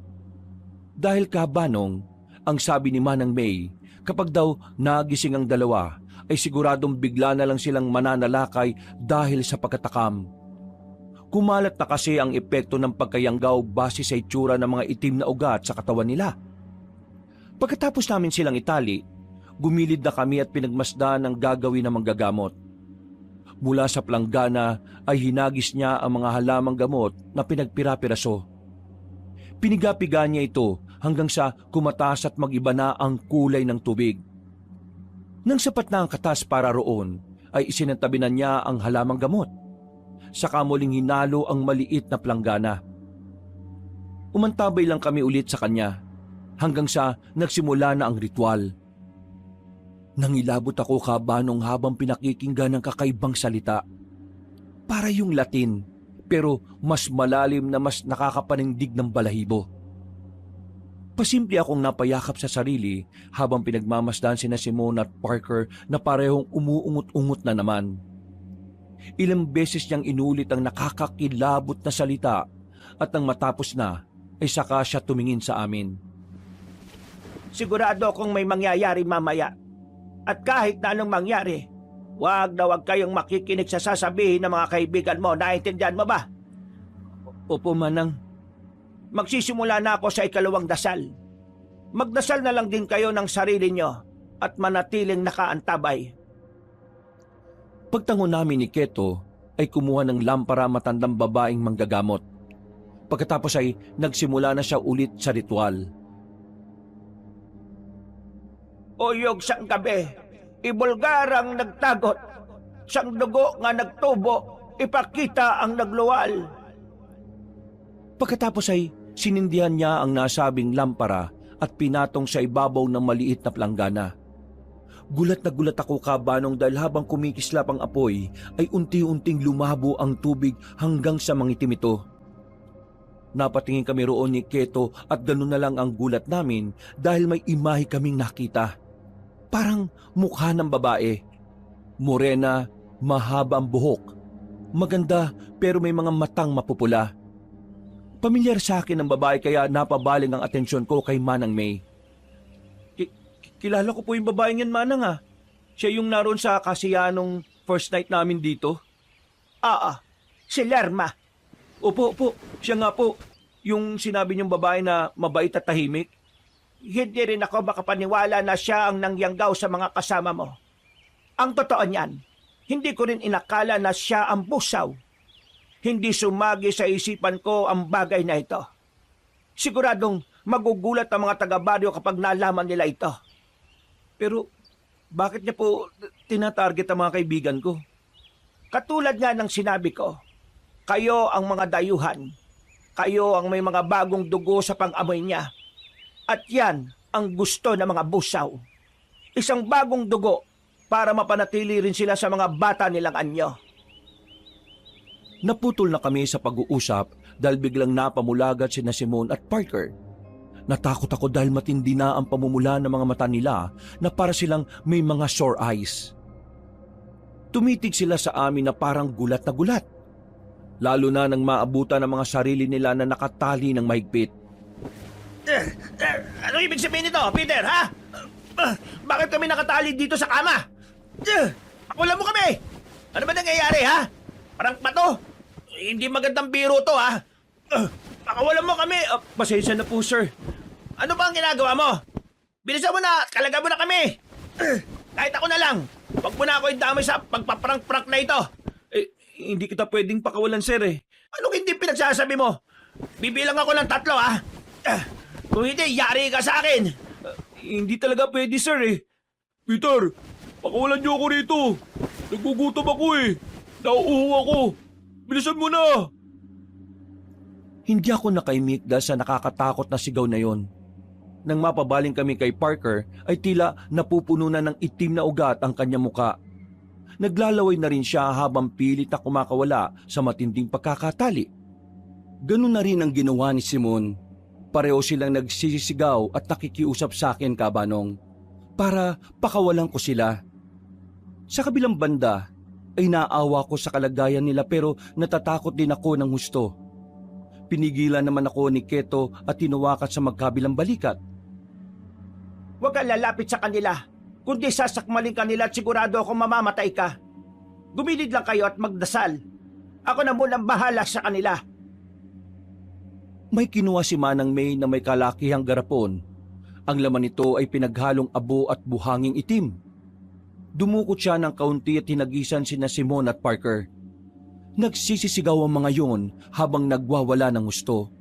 Dahil kabanong, ang sabi ni Manang May, kapag daw nagising ang dalawa, ay siguradong bigla na lang silang mananalakay dahil sa pagkatakam. Kumalat na kasi ang epekto ng pagkayanggaw base sa itsura ng mga itim na ugat sa katawan nila. Pagkatapos namin silang itali, gumilid na kami at pinagmasdan ang gagawin ng manggagamot. Mula sa planggana ay hinagis niya ang mga halamang gamot na pinagpira-piraso. Pinigapiga niya ito hanggang sa kumataas at mag-iba na ang kulay ng tubig. Nang sapat na ang katas para roon, ay isinantabi na niya ang halamang gamot. Saka muling hinalo ang maliit na planggana. Umantabay lang kami ulit sa kanya hanggang sa nagsimula na ang ritual. Nangilabot ako kabanong habang pinakikinggan ng kakaibang salita. Para yung Latin, pero mas malalim na mas nakakapanindig ng balahibo. Pasimple akong napayakap sa sarili habang pinagmamasdan sina Simon at Parker na parehong umuungot-ungot na naman. Ilang beses niyang inulit ang nakakakilabot na salita at nang matapos na ay saka siya tumingin sa amin. Sigurado akong may mangyayari mamaya. At kahit na anong mangyari, wag na wag kayong makikinig sa sasabihin ng mga kaibigan mo. Naintindihan mo ba? Opo, Manang. Magsisimula na ako sa ikalawang dasal. Magdasal na lang din kayo ng sarili nyo at manatiling nakaantabay. Pagtango namin ni Keto ay kumuha ng lampara matandang babaeng manggagamot. Pagkatapos ay nagsimula na siya ulit sa ritual. Uyog sang gabi, ibulgar ang nagtagot, sang dugo nga nagtubo, ipakita ang nagluwal. Pagkatapos ay sinindihan niya ang nasabing lampara at pinatong sa ibabaw ng maliit na planggana. Gulat na gulat ako kabanong dahil habang kumikislap ang apoy ay unti-unting lumabo ang tubig hanggang sa mangitim ito. Napatingin kami roon ni Keto at ganun na lang ang gulat namin dahil may imahe kaming nakita. Parang mukha ng babae. Morena, mahaba ang buhok. Maganda pero may mga matang mapupula. Pamilyar sa akin ang babae kaya napabaling ang atensyon ko kay Manang May. Kilala ko po yung babaeng yan, Manang ah. Siya yung naroon sa kasiyanong first night namin dito. Si Lerma. Opo, siya nga po. Yung sinabi niyong babae na mabait at tahimik. hindi rin ako makapaniwala na siya ang nangyanggaw sa mga kasama mo. Ang totoo niyan, hindi ko rin inakala na siya ang busaw. Hindi sumagi sa isipan ko ang bagay na ito. Siguradong magugulat ang mga taga-baryo kapag nalaman nila ito. Pero bakit niya po tinatarget ang mga kaibigan ko? Katulad nga ng sinabi ko, kayo ang mga dayuhan. Kayo ang may mga bagong dugo sa pang-amoy niya. At yan ang gusto ng mga busaw. Isang bagong dugo para mapanatili rin sila sa mga bata nilang anyo. Naputol na kami sa pag-uusap dahil biglang napamulagat sina Simon at Parker. Natakot ako dahil matindi na ang pamumula ng mga mata nila na para silang may mga sore eyes. Tumitig sila sa amin na parang gulat na gulat. Lalo na nang maabutan ng mga sarili nila na nakatali ng mahigpit. Ano ibig sabihin nito, Peter, ha? Bakit kami nakatali dito sa kama? Pakulan mo kami! Ano ba nangyayari, ha? Parang pato. Hindi magandang biro to, ha? Pakawalan mo kami. Pasensya na po, sir. Ano ba ang ginagawa mo? Bilisan mo na, kalaga mo na kami. Kahit ako na lang. Huwag mo na ako idamay sa pagpaprank-prank na ito. Hindi kita pwedeng pakawalan, sir eh. Anong hindi pinagsasabi mo? Bibilang ako ng 3, ha? Kung hindi, yari ka sa akin. Hindi talaga pwede, sir eh. Peter, pakawalan niyo ako rito. Nagugutom ako eh. Nauuhaw ako. Bilisan mo na. Hindi ako nakaimik dahil sa nakakatakot na sigaw na yon. Nang mapabaling kami kay Parker ay tila napupuno na ng itim na ugat ang kanyang muka. Naglalaway na rin siya habang pilit na kumakawala sa matinding pagkakatali. Ganun na rin ang ginawa ni Simon. Pareho silang nagsisisigaw at nakikiusap sa akin, Kabanong, para pakawalan ko sila. Sa kabilang banda ay naawa ko sa kalagayan nila pero natatakot din ako ng husto. Pinigilan naman ako ni Keto at tinuwakat sa magkabilang balikat. Huwag kang lalapit sa kanila, kundi sasakmalin kanila at sigurado akong mamamatay ka. Gumilid lang kayo at magdasal. Ako na munang bahala sa kanila. May kinuha si Manang May na may kalakihang garapon. Ang laman nito ay pinaghalong abo at buhanging itim. Dumukot siya ng kaunti at hinagisan sina Simon at Parker. Nagsisisigaw ang mga yon habang nagwawala ng gusto.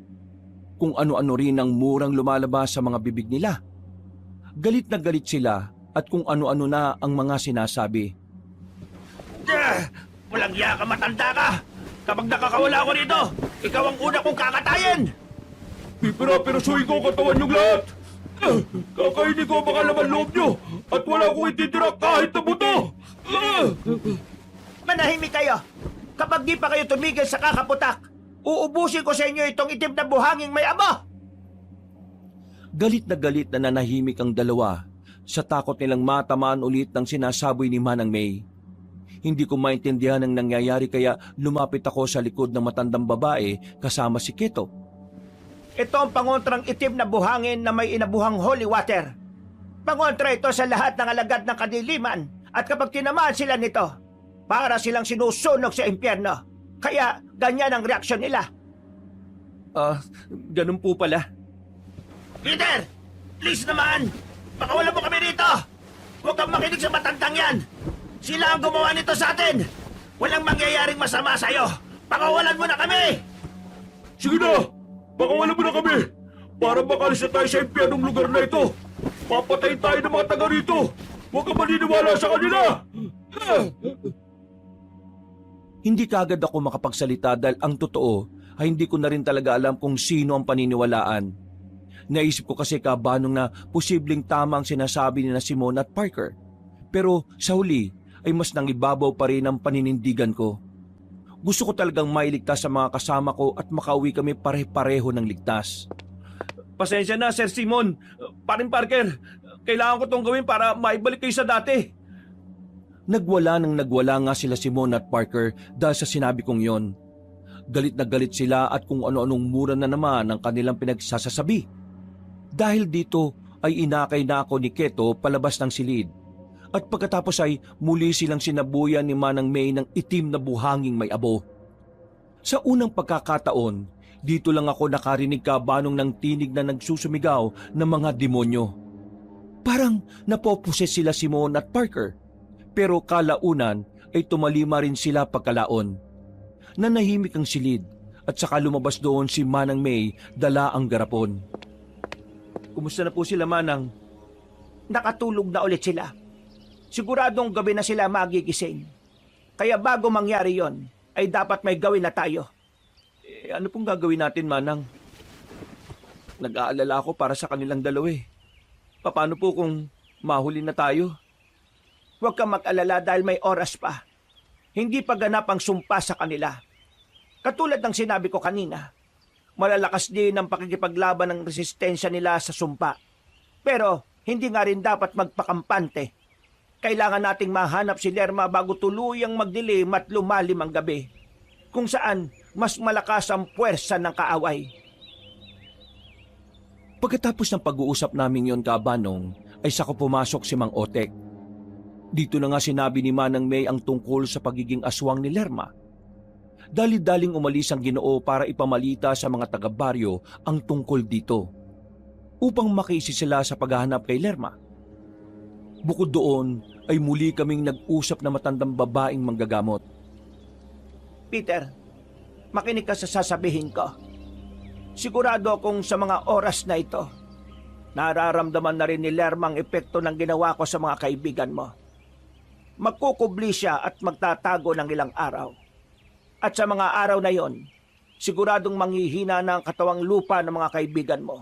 Kung ano-ano rin ang murang lumalabas sa mga bibig nila. Galit na galit sila at kung ano-ano na ang mga sinasabi. Walang iya ka, matanda ka! Kapag nakakawala ako rito, ikaw ang una kong kakatayin! Pipira-pirasuhin ko ang katawan niyong lahat. Kakainin ko ang mga laman loob niyo at wala akong ititira kahit na buto. Manahimik kayo! Kapag di pa kayo tumigil sa kakaputak, uubusin ko sa inyo itong itim na buhanging may abo! Galit na nanahimik ang dalawa sa takot nilang matamaan ulit ng sinasaboy ni Manang May. Hindi ko maintindihan ang nangyayari kaya lumapit ako sa likod ng matandang babae kasama si Keto. Ito ang pangontrang itim na buhangin na may inabuhang holy water. Pangontra ito sa lahat ng alagad ng kadiliman at kapag tinamaan sila nito, para silang sinusunog sa impyerno. Kaya ganyan ang reaksyon nila. Ganun po pala. Peter! Please naman! Pakawalan mo kami rito! Huwag kang makinig sa matandang yan! Sila ang gumawa nito sa atin! Walang mangyayaring masama sa'yo! Pakawalan mo na kami! Sige na! Pakawalan mo na kami! Para makalis na tayo sa impyernong lugar na ito! Papatayin tayo ng mga taga rito! Huwag kang maniniwala sa kanila! Hindi kaagad ako makapagsalita dahil ang totoo ay hindi ko na rin talaga alam kung sino ang paniniwalaan. Naisip ko kasi, Kabanong, na posibleng tama ang sinasabi ni na Simon at Parker. Pero sa huli ay mas nangibabaw pa rin ang paninindigan ko. Gusto ko talagang mailigtas sa mga kasama ko at makauwi kami pare-pareho ng ligtas. Pasensya na, Sir Simon. Paring Parker, kailangan ko tong gawin para maibalik kayo sa dati. Nagwala nga sila Simon at Parker dahil sa sinabi kong yon. Galit na galit sila at kung ano-anong mura na naman ang kanilang pinagsasasabi. Dahil dito ay inakay na ako ni Keto palabas ng silid. At pagkatapos ay muli silang sinabuyan ni Manang May ng itim na buhanging may abo. Sa unang pagkakataon, Dito lang ako nakarinig kabanong ng tinig na nagsusumigaw ng mga demonyo. Parang napoposes sila Simon at Parker, pero kalaunan ay tumalima rin sila pagkalaon. Nanahimik ang silid at saka lumabas doon si Manang May dala ang garapon. Kumusta na po sila, Manang? Nakatulog na ulit sila. Siguradong gabi na sila magigising. Kaya bago mangyari yon, ay dapat may gawin na tayo. Ano pong gagawin natin, Manang? Nag-aalala ako para sa kanilang dalawa eh. Paano po kung mahuli na tayo? Huwag kang mag-alala dahil may oras pa. Hindi pa ganap ang sumpa sa kanila. Katulad ng sinabi ko kanina, malalakas din ang pakikipaglaban ng resistensya nila sa sumpa. Pero hindi nga rin dapat magpakampante. Kailangan nating mahanap si Lerma bago tuluyang magdilim at lumalim ang gabi, kung saan mas malakas ang puwersa ng kaaway. Pagkatapos ng pag-uusap namin yon, Kabanong, ay saka pumasok si Mang Otek. Dito na nga sinabi ni Manang May ang tungkol sa pagiging aswang ni Lerma. Dali-daling umalis ang Ginoo para ipamalita sa mga taga-baryo ang tungkol dito, upang makiisi sila sa paghahanap kay Lerma. Bukod doon ay muli kaming nag-usap na matandang babaeng manggagamot. Peter, makinig ka sa sasabihin ko. Sigurado akong sa mga oras na ito, nararamdaman na rin ni Lerma ang epekto ng ginawa ko sa mga kaibigan mo. Magkukubli siya at magtatago ng ilang araw. At sa mga araw na yon, siguradong manghihina na ang katawang lupa ng mga kaibigan mo.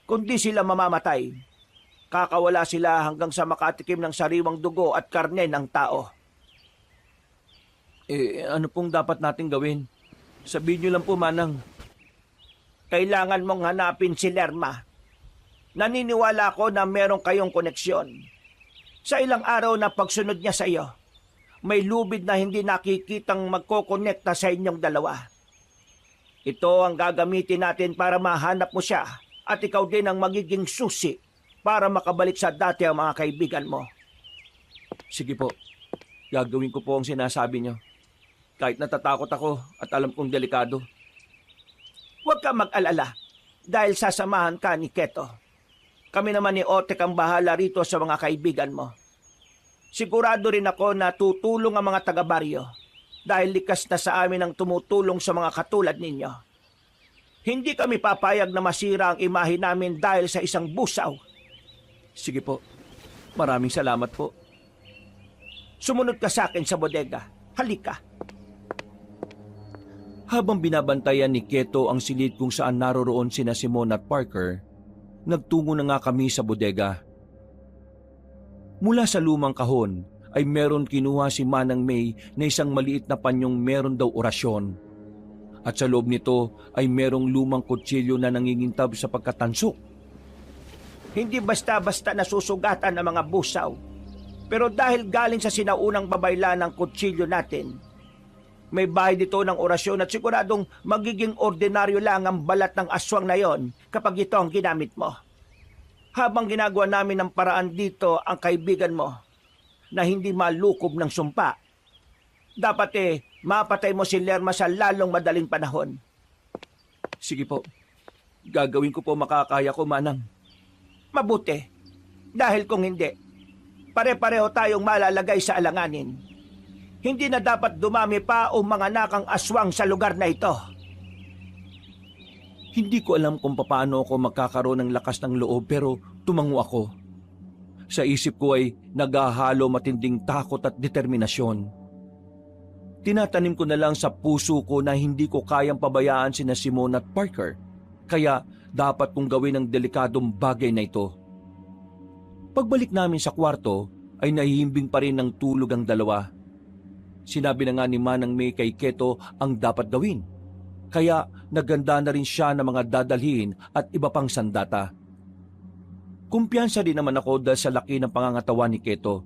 Kung di sila mamamatay, kakawala sila hanggang sa makatikim ng sariwang dugo at karne ng tao. Ano pong dapat natin gawin? Sabihin niyo lang po, Manang. Kailangan mong hanapin si Lerma. Naniniwala ako na meron kayong koneksyon. Sa ilang araw na pagsunod niya sa iyo, may lubid na hindi nakikitang magkokonekta sa inyong dalawa. Ito ang gagamitin natin para mahanap mo siya at ikaw din ang magiging susi para makabalik sa dati ang mga kaibigan mo. Sige po, gagawin ko po ang sinasabi niyo. Kahit natatakot ako at alam kong delikado. Huwag ka mag-alala dahil sasamahan ka ni Keto. Kami naman ni Otek ang bahala rito sa mga kaibigan mo. Sigurado rin ako na tutulong ang mga taga-baryo dahil likas na sa amin ang tumutulong sa mga katulad ninyo. Hindi kami papayag na masira ang imahe namin dahil sa isang busaw. Sige po, maraming salamat po. Sumunod ka sa akin sa bodega. Halika. Habang binabantayan ni Keto ang silid kung saan naroroon sina Simon at Parker, nagtungo na nga kami sa bodega. Mula sa lumang kahon ay meron kinuha si Manang May na isang maliit na panyong meron daw orasyon. At sa loob nito ay merong lumang kutsilyo na nangingintab sa pagkatansok. Hindi basta-basta nasusugatan ang mga busaw. Pero dahil galing sa sinaunang babayla ng kutsilyo natin, may bahay dito ng orasyon at siguradong magiging ordinaryo lang ang balat ng aswang na yon kapag ito ang ginamit mo. Habang ginagawa namin ng paraan dito ang kaibigan mo na hindi malukob ng sumpa, dapat mapatay mo si Lerma sa lalong madaling panahon. Sige po, gagawin ko po makakaya ko, Manang. Mabuti, dahil kung hindi, pare-pareho tayong malalagay sa alanganin. Hindi na dapat dumami pa o mga nakang aswang sa lugar na ito. Hindi ko alam kung paano ako magkakaroon ng lakas ng loob pero tumango ako. Sa isip ko ay naghahalo matinding takot at determinasyon. Tinatanim ko na lang sa puso ko na hindi ko kayang pabayaan sina Simon at Parker, kaya dapat kong gawin ang delikadong bagay na ito. Pagbalik namin sa kwarto ay nahihimbing pa rin ng tulog ang dalawa. Sinabi na nga ni Manang May kay Keto ang dapat gawin, kaya naganda na rin siya ng mga dadalhin at iba pang sandata. Kumpiyansa din naman ako dahil sa laki ng pangangatawan ni Keto.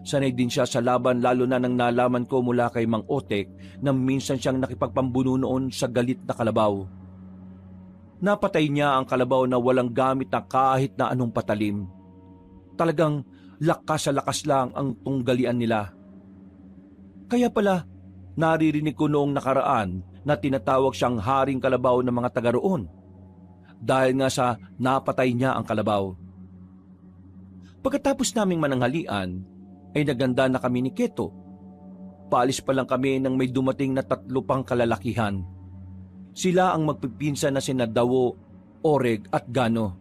Sanay din siya sa laban lalo na nang nalaman ko mula kay Mang Otek na minsan siyang nakipagpambuno noon sa galit na kalabaw. Napatay niya ang kalabaw na walang gamit na kahit na anong patalim. Talagang lakas sa lakas lang ang tunggalian nila. Kaya pala, naririnig ko noong nakaraan na tinatawag siyang Haring Kalabaw ng mga taga roon dahil nga sa napatay niya ang kalabaw. Pagkatapos naming mananghalian ay naganda na kami ni Keto. Paalis pa lang kami nang may dumating na 3 pang kalalakihan. Sila ang magpipinsan na sina Dawo, Oreg at Gano.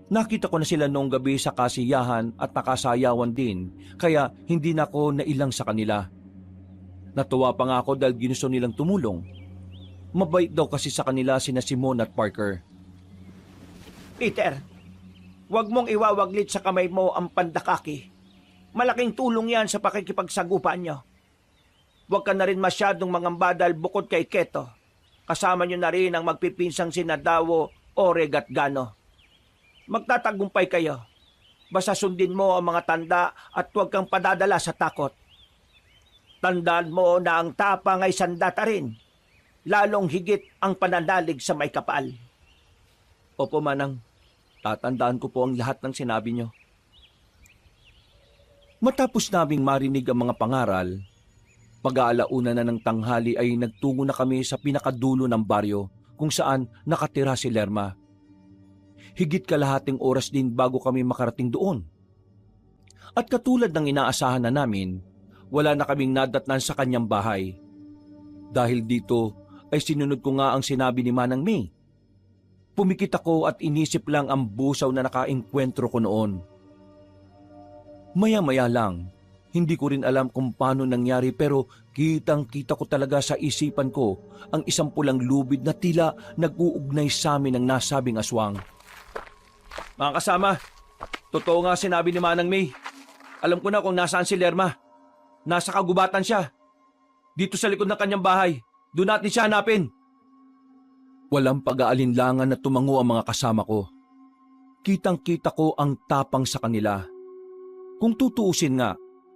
Nakita ko na sila noong gabi sa kasiyahan at nakasayawan din, kaya hindi na ako nailang sa kanila. Natuwa pa nga ako dahil ginusto nilang tumulong. Mabait daw kasi sa kanila sina Simon at Parker. Peter, huwag mong iwawaglit sa kamay mo ang pandakaki. Malaking tulong yan sa pakikipagsagupan nyo. Huwag ka na rin masyadong mangambadal bukod kay Keto. Kasama nyo na rin ang magpipinsang sina Dawo, Oreg at Gano. Magtatagumpay kayo. Basta sundin mo ang mga tanda at huwag kang padadala sa takot. Tandaan mo na ang tapang ay sandata rin. Lalong higit ang pananalig sa may kapal. Opo, Manang. Tatandaan ko po ang lahat ng sinabi nyo. Matapos naming marinig ang mga pangaral, pag-aalauna na ng tanghali ay nagtungo na kami sa pinakadulo ng baryo kung saan nakatira si Lerma. Higit kalahating oras din bago kami makarating doon. At katulad ng inaasahan na namin, wala na kaming nadatnan sa kanyang bahay. Dahil dito ay sinunod ko nga ang sinabi ni Manang May. Pumikit ako at inisip lang ang busaw na nakaengkwentro ko noon. Maya-maya lang, hindi ko rin alam kung paano nangyari pero kitang-kita ko talaga sa isipan ko ang isang pulang lubid na tila nag-uugnay sa amin ng nasabing aswang. Mga kasama, totoo nga sinabi ni Manang May. Alam ko na kung nasaan si Lerma. Nasa kagubatan siya. Dito sa likod ng kanyang bahay. Doon natin siya hanapin. Walang pag-aalinlangan na tumango ang mga kasama ko. Kitang-kita ko ang tapang sa kanila. Kung tutuusin nga,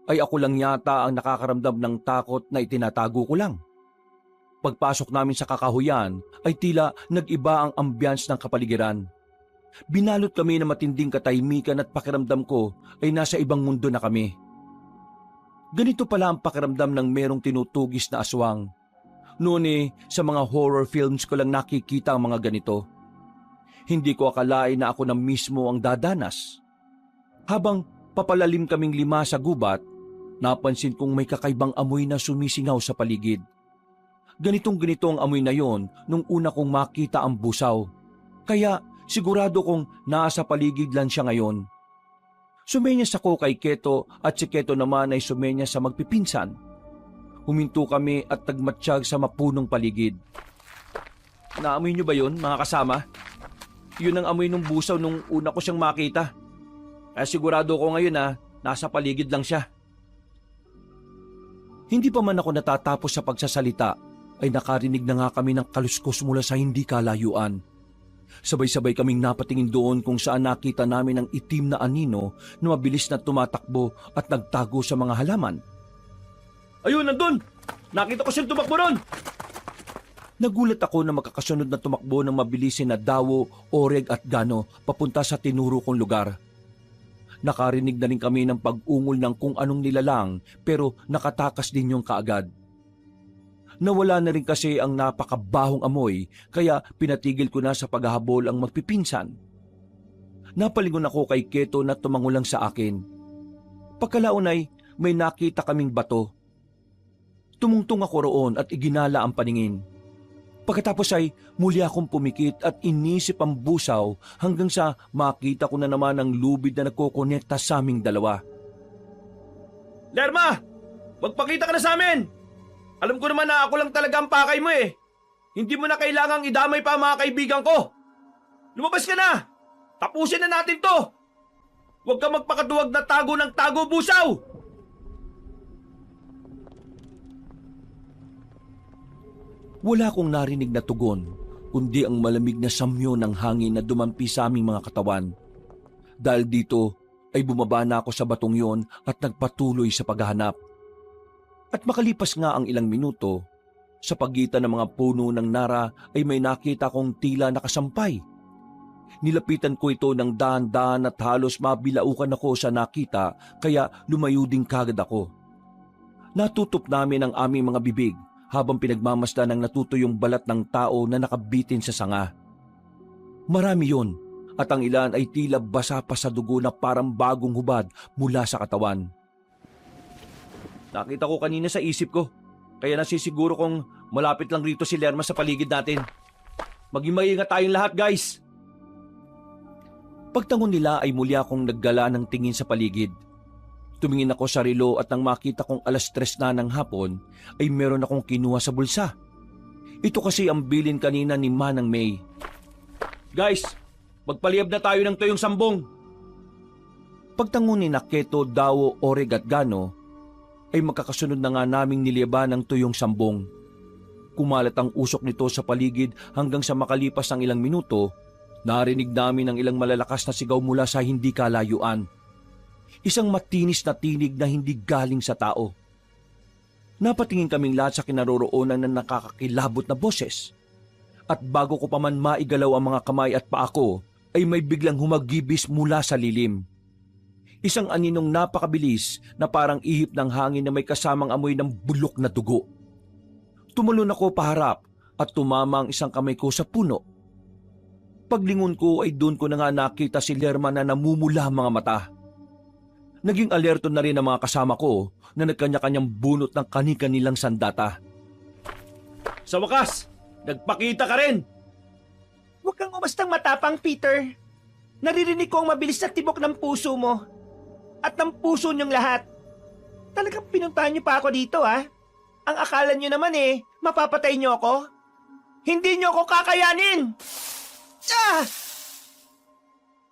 ay ako lang yata ang nakakaramdam ng takot na itinatago ko lang. Pagpasok namin sa kakahuyan ay tila nag-iba ang ambiance ng kapaligiran. Binalot kami ng matinding katahimikan at pakiramdam ko ay nasa ibang mundo na kami. Ganito pala ang pakiramdam ng merong tinutugis na aswang. Noon sa mga horror films ko lang nakikita ang mga ganito. Hindi ko akalain na ako na mismo ang dadanas. Habang papalalim kaming 5 sa gubat, napansin kong may kakaibang amoy na sumisingaw sa paligid. Ganitong-ganito ang amoy na yon nung una kong makita ang busaw. Kaya sigurado kong nasa paligid lang siya ngayon. Sumenyas ako kay Keto at si Keto naman ay sumenyas sa magpipinsan. Huminto kami at nagmatsyag sa mapunong paligid. Naamoy niyo ba yun, mga kasama? Yun ang amoy ng busaw nung una ko siyang makita. Kaya sigurado ko ngayon na nasa paligid lang siya. Hindi pa man ako natatapos sa pagsasalita ay nakarinig na nga kami ng kaluskos mula sa hindi kalayuan. Sabay-sabay kaming napatingin doon kung saan nakita namin ang itim na anino na mabilis na tumatakbo at nagtago sa mga halaman. Ayun, nandun! Nakita ko siyang tumakbo ron! Nagulat ako na magkakasunod na tumakbo ng mabilisin na Dawo, Oreg at Gano papunta sa tinuro kong lugar. Nakarinig na rin kami ng pag-ungol ng kung anong nilalang pero nakatakas din yung kaagad. Nawala na rin kasi ang napakabahong amoy kaya pinatigil ko na sa paghahabol ang magpipinsan. Napalingon ako kay Keto na tumango lang sa akin. Pagkalaon ay may nakita kaming bato. Tumungtong ako roon at iginala ang paningin. Pagkatapos ay muli akong pumikit at inisip ang busaw hanggang sa makita ko na naman ang lubid na nagkokonekta sa aming dalawa. Lerma! Magpakita ka na sa amin! Alam ko naman na ako lang talaga ang pakay mo eh. Hindi mo na kailangang idamay pa ang mga kaibigan ko. Lumabas ka na! Tapusin na natin to! Huwag ka magpakatuwag na tago ng tago, busaw! Wala akong narinig na tugon, kundi ang malamig na samyo ng hangin na dumampi sa aming mga katawan. Dahil dito ay bumaba na ako sa batong yon at nagpatuloy sa paghahanap. At makalipas nga ang ilang minuto, sa pagitan ng mga puno ng nara ay may nakita kong tila nakasampay. Nilapitan ko ito ng dahan-dahan at halos mabilaukan ako sa nakita kaya lumayo din kagad ako. Natutup namin ang aming mga bibig habang pinagmamasdan ng natutuyong balat ng tao na nakabitin sa sanga. Marami yun at ang ilan ay tila basa pa sa dugo na parang bagong hubad mula sa katawan. Nakita ko kanina sa isip ko, kaya nasisiguro kong malapit lang rito si Lerma sa paligid natin. Maging maingat tayong lahat, guys! Pagtangon nila ay muli akong naggala ng tingin sa paligid. Tumingin ako sa relo at nang makita kong 3:00 na ng hapon ay meron akong kinuha sa bulsa. Ito kasi ang bilin kanina ni Manang May. Guys, magpaliyab na tayo ng tuyong sambong. Pagtangon ni Naketo, Dawo, Oreg at Gano ay magkakasunod na nga naming niliyaban ng tuyong sambong. Kumalat ang usok nito sa paligid hanggang sa makalipas ng ilang minuto, narinig namin ang ilang malalakas na sigaw mula sa hindi kalayuan. Isang matinis na tinig na hindi galing sa tao. Napatingin kaming lahat sa kinaroroonan ng nakakakilabot na boses. At bago ko pa man maigalaw ang mga kamay at paa ko, ay may biglang humagibis mula sa lilim. Isang aninong napakabilis na parang ihip ng hangin na may kasamang amoy ng bulok na dugo. Tumalon ako paharap at tumama ang isang kamay ko sa puno. Paglingon ko ay doon ko na nga nakita si Lerma na namumula ang mga mata. Naging alerto na rin ang mga kasama ko na nagkanya-kanyang bunot ng kani-kanilang sandata. Sa wakas, nagpakita ka rin! Huwag kang umastang matapang, Peter. Naririnig ko ang mabilis na tibok ng puso mo. At ng puso niyong lahat. Talagang pinuntahan niyo pa ako dito, ha? Ang akala niyo naman mapapatay niyo ako? Hindi niyo ako kakayanin! Ah!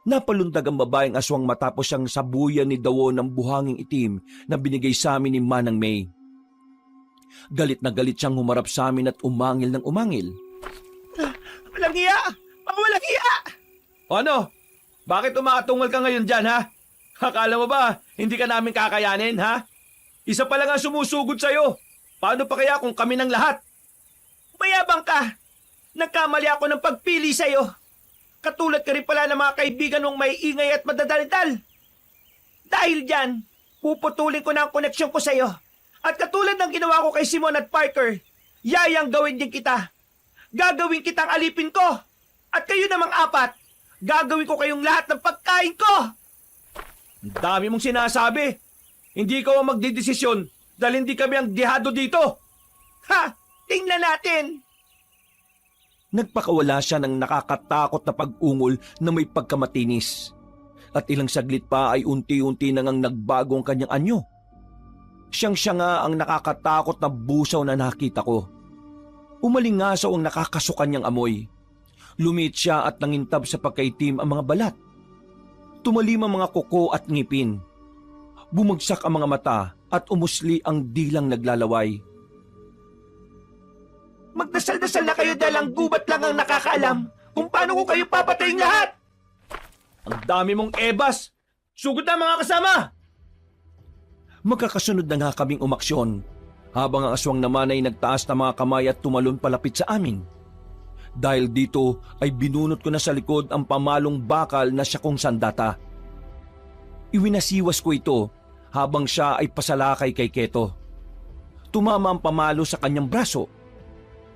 Napalundag ang babaeng aswang matapos siyang sabuyan ni Dawo ng buhanging itim na binigay sa amin ni Manang May. Galit na galit siyang humarap sa amin at umangil ng umangil. Walang hiya! Mga walang hiya! Ano? Bakit umaatungal ka ngayon dyan, ha? Akala mo ba hindi ka namin kakayanin, ha? Isa pa lang ang sumusugod sa'yo. Paano pa kaya kung kami ng lahat? Mayabang ka! Nagkamali ako ng pagpili sa'yo. Katulad ka rin pala ng mga kaibigan mong may ingay at madadaldal. Dahil dyan, puputulin ko na ang koneksyon ko sa'yo. At katulad ng ginawa ko kay Simon at Parker, yayang gawin din kita. Gagawin kitang alipin ko. At kayo namang 4, gagawin ko kayong lahat ng pagkain ko. Ang dami mong sinasabi. Hindi ikaw ang magdidesisyon dahil hindi kami ang dihado dito. Ha! Tingnan natin! Nagpakawala siya ng nakakatakot na pag-ungol na may pagkamatinis. At ilang saglit pa ay unti-unti nang nagbago ang kanyang anyo. Siyang-siya nga ang nakakatakot na busaw na nakita ko. Umalingasaw ang nakakasukan niyang amoy. Lumit siya at nangintab sa pagkaitim ang mga balat. Tumalim ang mga kuko at ngipin. Bumagsak ang mga mata at umusli ang dilang naglalaway. Magdasal-dasal na kayo dahil ang gubat lang ang nakakaalam kung paano ko kayo papatayin lahat! Ang dami mong ebas! Sugod na mga kasama! Magkakasunod na nga kaming umaksyon, habang ang aswang naman ay nagtaas na mga kamay at tumalon palapit sa amin. Dahil dito ay binunot ko na sa likod ang pamalong bakal na siya kong sandata. Iwinasiwas ko ito habang siya ay pasalakay kay Keto. Tumama ang pamalo sa kanyang braso.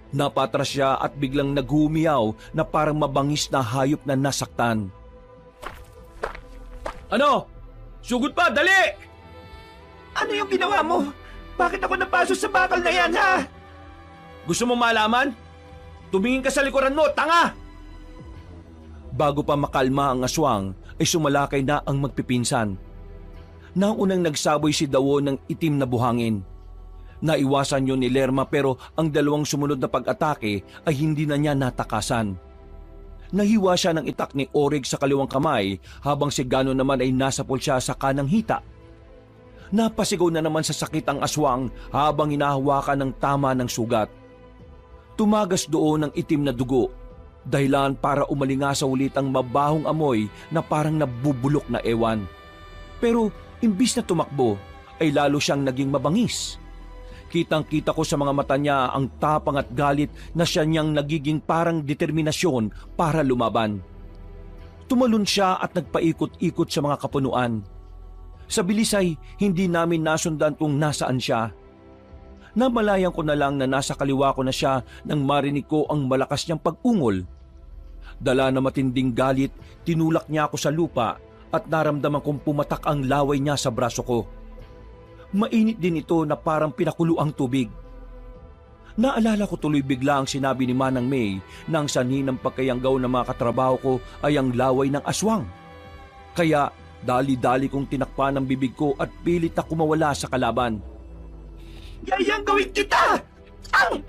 Napatras siya at biglang naghumiyaw na parang mabangis na hayop na nasaktan. Ano? Sugod pa, dali! Ano yung ginawa mo? Bakit ako napaso sa bakal na yan, ha? Gusto mo malaman? Tumingin ka sa likuran mo, tanga! Bago pa makalma ang aswang, ay sumalakay na ang magpipinsan. Naunang nagsaboy si Dawo ng itim na buhangin. Naiwasan yun ni Lerma pero ang dalawang sumunod na pag-atake ay hindi na niya natakasan. Nahiwa siya ng itak ni Oreg sa kaliwang kamay habang si Gano naman ay nasapol siya sa kanang hita. Napasigaw na naman sa sakit ang aswang habang hinahawakan ng tama ng sugat. Tumagas doon ang itim na dugo, dahilan para umalingasaw ulit ang mabahong amoy na parang nabubulok na ewan. Pero imbis na tumakbo, ay lalo siyang naging mabangis. Kitang-kita ko sa mga mata niya ang tapang at galit na siya niyang nagiging parang determinasyon para lumaban. Tumalon siya at nagpaikot-ikot sa mga kapunuan. Sa bilis ay hindi namin nasundan kung nasaan siya. Namalayan ko na lang na nasa kaliwa ko na siya nang marinig ko ang malakas niyang pag-ungol. Dala na matinding galit, tinulak niya ako sa lupa at naramdaman kong pumatak ang laway niya sa braso ko. Mainit din ito na parang pinakulo ang tubig. Naalala ko tuloy bigla ang sinabi ni Manang May na ang sanhi ng pagkayanggaw ng mga katrabaho ko ay ang laway ng aswang. Kaya dali-dali kong tinakpan ang bibig ko at pilit na kumawala sa kalaban. Yayanggawin kita! Ang!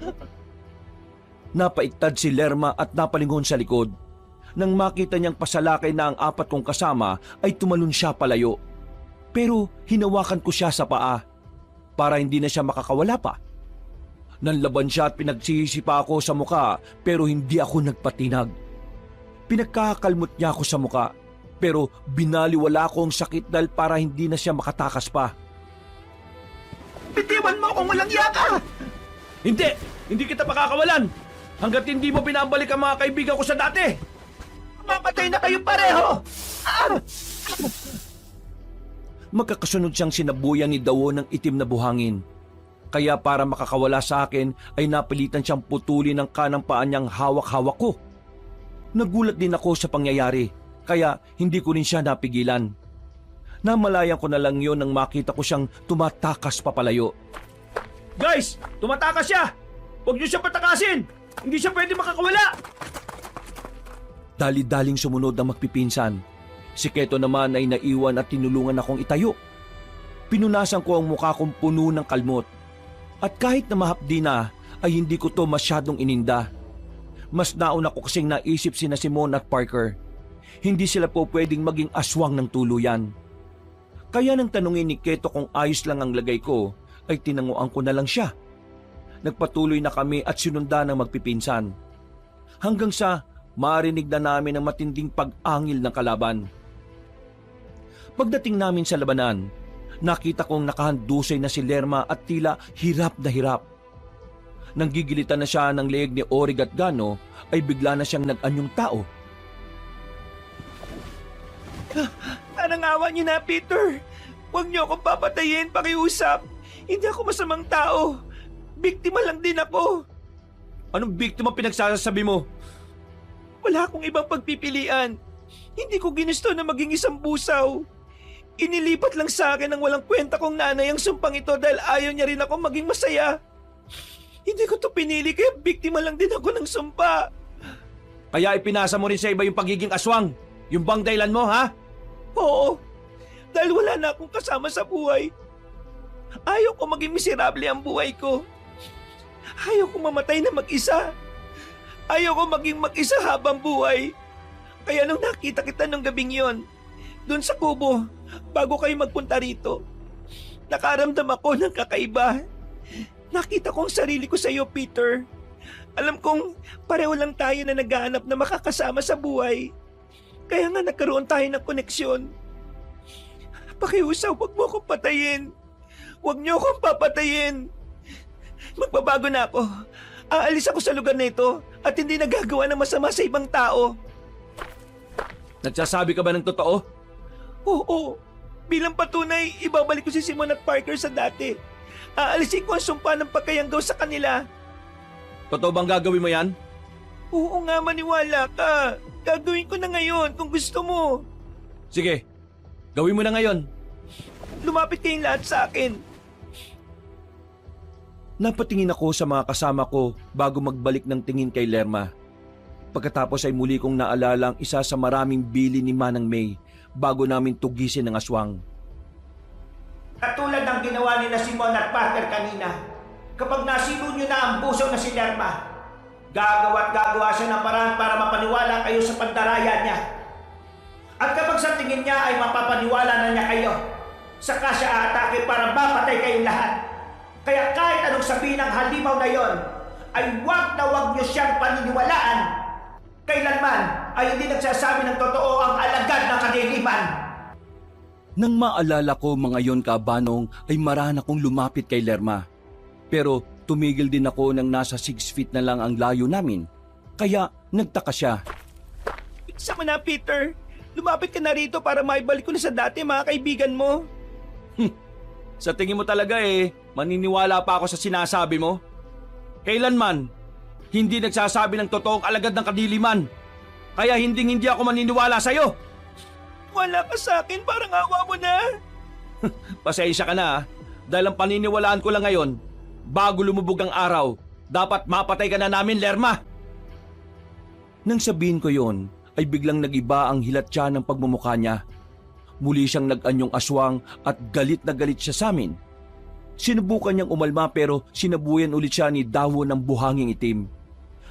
Napaiktad si Lerma at napalingon sa likod. Nang makita niyang pasalakay na ang 4 kong kasama ay tumalon siya palayo. Pero hinawakan ko siya sa paa para hindi na siya makakawala pa. Nanlaban siya at pinagsihisi pa ako sa muka pero hindi ako nagpatinag. Pinagkakalmot niya ako sa muka pero binaliwala ko ang sakit dahil para hindi na siya makatakas pa. Bitiwan mo kung walang yaka! Hindi! Hindi kita pakakawalan! Hanggat hindi mo pinabalik ang mga kaibigan ko sa dati! Mapatay na kayo pareho! Magkakasunod siyang sinabuyan ni Dawo ng itim na buhangin. Kaya para makakawala sa akin ay napilitan siyang putulin ang kanang paa niyang hawak-hawak ko. Nagulat din ako sa pangyayari kaya hindi ko rin siya napigilan. Namalayan ko na lang yon nang makita ko siyang tumatakas papalayo. Guys! Tumatakas siya! Huwag niyo siya patakasin! Hindi siya pwede makakawala! Dali-daling sumunod ang magpipinsan. Si Keto naman ay naiwan at tinulungan akong itayo. Pinunasan ko ang mukha kong puno ng kalmot. At kahit na mahapdi na, ay hindi ko to masyadong ininda. Mas nauna ko kasing naisip sina Simon at Parker. Hindi sila po pwedeng maging aswang ng tuluyan. Kaya nang tanungin ni Keto kung ayos lang ang lagay ko, ay tinanguan ko na lang siya. Nagpatuloy na kami at sinunda ng magpipinsan. Hanggang sa marinig na namin ang matinding pag-angil ng kalaban. Pagdating namin sa labanan, nakita kong nakahandusay na si Lerma at tila hirap na hirap. Nang gigilitan na siya ng leeg ni Orig at Gano, ay bigla na siyang nag-anyong tao. Parang awa niyo na, Peter. Huwag niyo akong papatayin, pakiusap. Hindi ako masamang tao. Biktima lang din ako. Anong biktima pinagsasabi mo? Wala akong ibang pagpipilian. Hindi ko ginusto na maging isang busaw. Inilipat lang sa akin ng walang kwenta kong nanay ang sumpang ito dahil ayaw niya rin ako maging masaya. Hindi ko to pinili kaya biktima lang din ako ng sumpa. Kaya ipinasa mo rin sa iba yung pagiging aswang? Yung bang dahilan mo, ha? Oo, dahil wala na akong kasama sa buhay. Ayaw ko maging miserable ang buhay ko. Ayaw ko mamatay na mag-isa. Ayaw ko maging mag-isa habang buhay. Kaya nung nakita kita nung gabing yon, doon sa kubo, bago kayo magpunta rito, nakaramdam ako ng kakaiba. Nakita ko ang sarili ko sa iyo, Peter. Alam kong pareho lang tayo na naghahanap na makakasama sa buhay. Kaya nga nagkaroon tayo ng koneksyon. Pakiusap, huwag mo akong patayin. Huwag niyo akong papatayin. Magbabago na ako. Aalis ako sa lugar na ito at hindi nagagawa ng masama sa ibang tao. Nagsasabi ka ba ng totoo? Oo. Bilang patunay, ibabalik ko si Simon at Parker sa dati. Aalisin ko ang sumpa ng pagkayanggaw sa kanila. Totoo bang gagawin mo yan? Oo nga, maniwala ka. Gagawin ko na ngayon kung gusto mo. Sige, gawin mo na ngayon. Lumapit kayong lahat sa akin. Napatingin ako sa mga kasama ko bago magbalik ng tingin kay Lerma. Pagkatapos ay muli kong naalala ang isa sa maraming bili ni Manang May bago namin tugisin ng aswang. Katulad ng ginawa ni na Simon at Parker kanina, kapag nasilo nyo na ang busaw na si Lerma, gagawa siya ng paraan para mapaniwala kayo sa pandaraya niya. At kapag sa tingin niya ay mapapaniwala na niya kayo, saka siya aatake para mapatay kayong lahat. Kaya kahit anong sabihin ng halimaw na yon, ay wag na wag niyo siyang paniniwalaan. Kailanman ay hindi nagsasabi ng totoo ang alagad ng kadiliman. Nang maalala ko mga yon kabanong ay marana kong lumapit kay Lerma. Pero tumigil din ako nang nasa 6 feet na lang ang layo namin. Kaya nagtaka siya. Isa mo na, Peter. Lumapit ka na rito para maibalik ko na sa dati mga kaibigan mo. Sa tingin mo talaga maniniwala pa ako sa sinasabi mo? Kailanman, hindi nagsasabi ng totoong alagad ng kadiliman. Kaya hindi ako maniniwala sa'yo. Wala ka sa akin, parang awa mo na. Pasensya ka na dahil ang paniniwalaan ko lang ngayon, bago lumubog ang araw, dapat mapatay ka na namin, Lerma. Nang sabihin ko yon, ay biglang nagiba ang hilat siya ng pagmumukha niya. Muli siyang nag-anyong aswang at galit na galit siya sa amin. Sinubukan niyang umalma pero sinabuyan ulit siya ni dahon ng buhanging itim.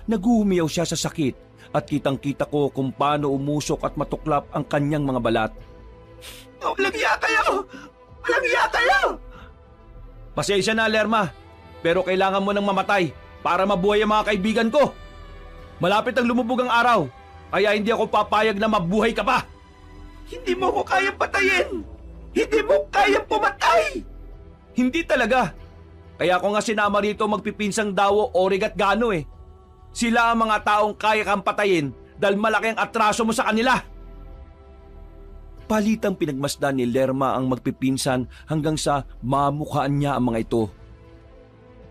Naguhumiyaw siya sa sakit at kitang-kita ko kung paano umusok at matuklap ang kanyang mga balat. Walang iya kayo! Walang iya kayo! Pasensya na, Lerma, pero kailangan mo nang mamatay para mabuhay ang mga kaibigan ko. Malapit ang lumubog ang araw, kaya hindi ako papayag na mabuhay ka pa. Hindi mo ko kayang patayin! Hindi mo kayang pumatay! Hindi talaga. Kaya ako nga sinama rito magpipinsang Dawo, Orig at Gano Sila ang mga taong kaya kang patayin dahil malaki ang atraso mo sa kanila. Palitang pinagmasdan ni Lerma ang magpipinsan hanggang sa mamukhaan niya ang mga ito.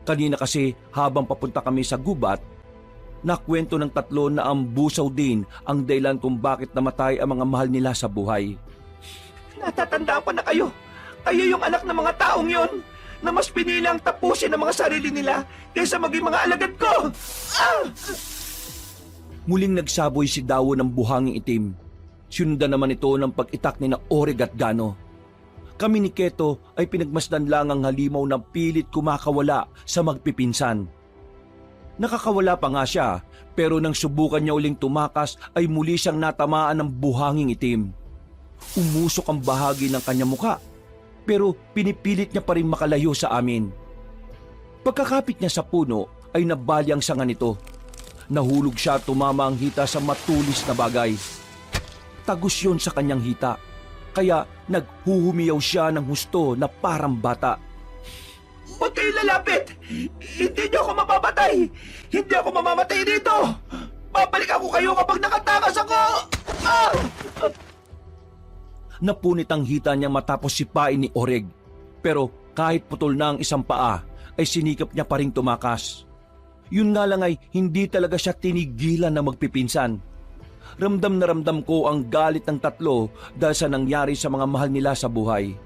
Kanina kasi habang papunta kami sa gubat, nakwento ng tatlo na ang busaw din ang dahilan kung bakit namatay ang mga mahal nila sa buhay. Natatandaan pa na kayo. Kayo yung anak ng mga taong yon na mas pinilang tapusin ang mga sarili nila kaysa maging mga alagad ko. Muling nagsaboy si Dawo ng buhanging itim. Sinundan naman ito ng pag-itak ni na Orig at Gano. Kami ni Keto ay pinagmasdan lang ang halimaw na pilit kumakawala sa magpipinsan. Nakakawala pa nga siya, pero nang subukan niya uling tumakas ay muli siyang natamaan ng buhanging itim. Umusok ang bahagi ng kanyang muka, pero pinipilit niya pa rin makalayo sa amin. Pagkakapit niya sa puno ay nabali ang sanga nito. Nahulog siya, tumama ang hita sa matulis na bagay. Tagos yun sa kanyang hita, kaya naghuhumiyaw siya ng husto na parang bata. Huwag kayo lalapit! Hindi niyo ako mapapatay! Hindi ako mamamatay dito! Babalik ako kayo kapag nakatakas ako! Napunit ang hita niya matapos sipain ni Orig. Pero kahit putol na ang isang paa, ay sinikap niya pa ring tumakas. Yun nga lang ay hindi talaga siya tinigilan na magpipinsan. Ramdam na ramdam ko ang galit ng tatlo dahil sa nangyari sa mga mahal nila sa buhay.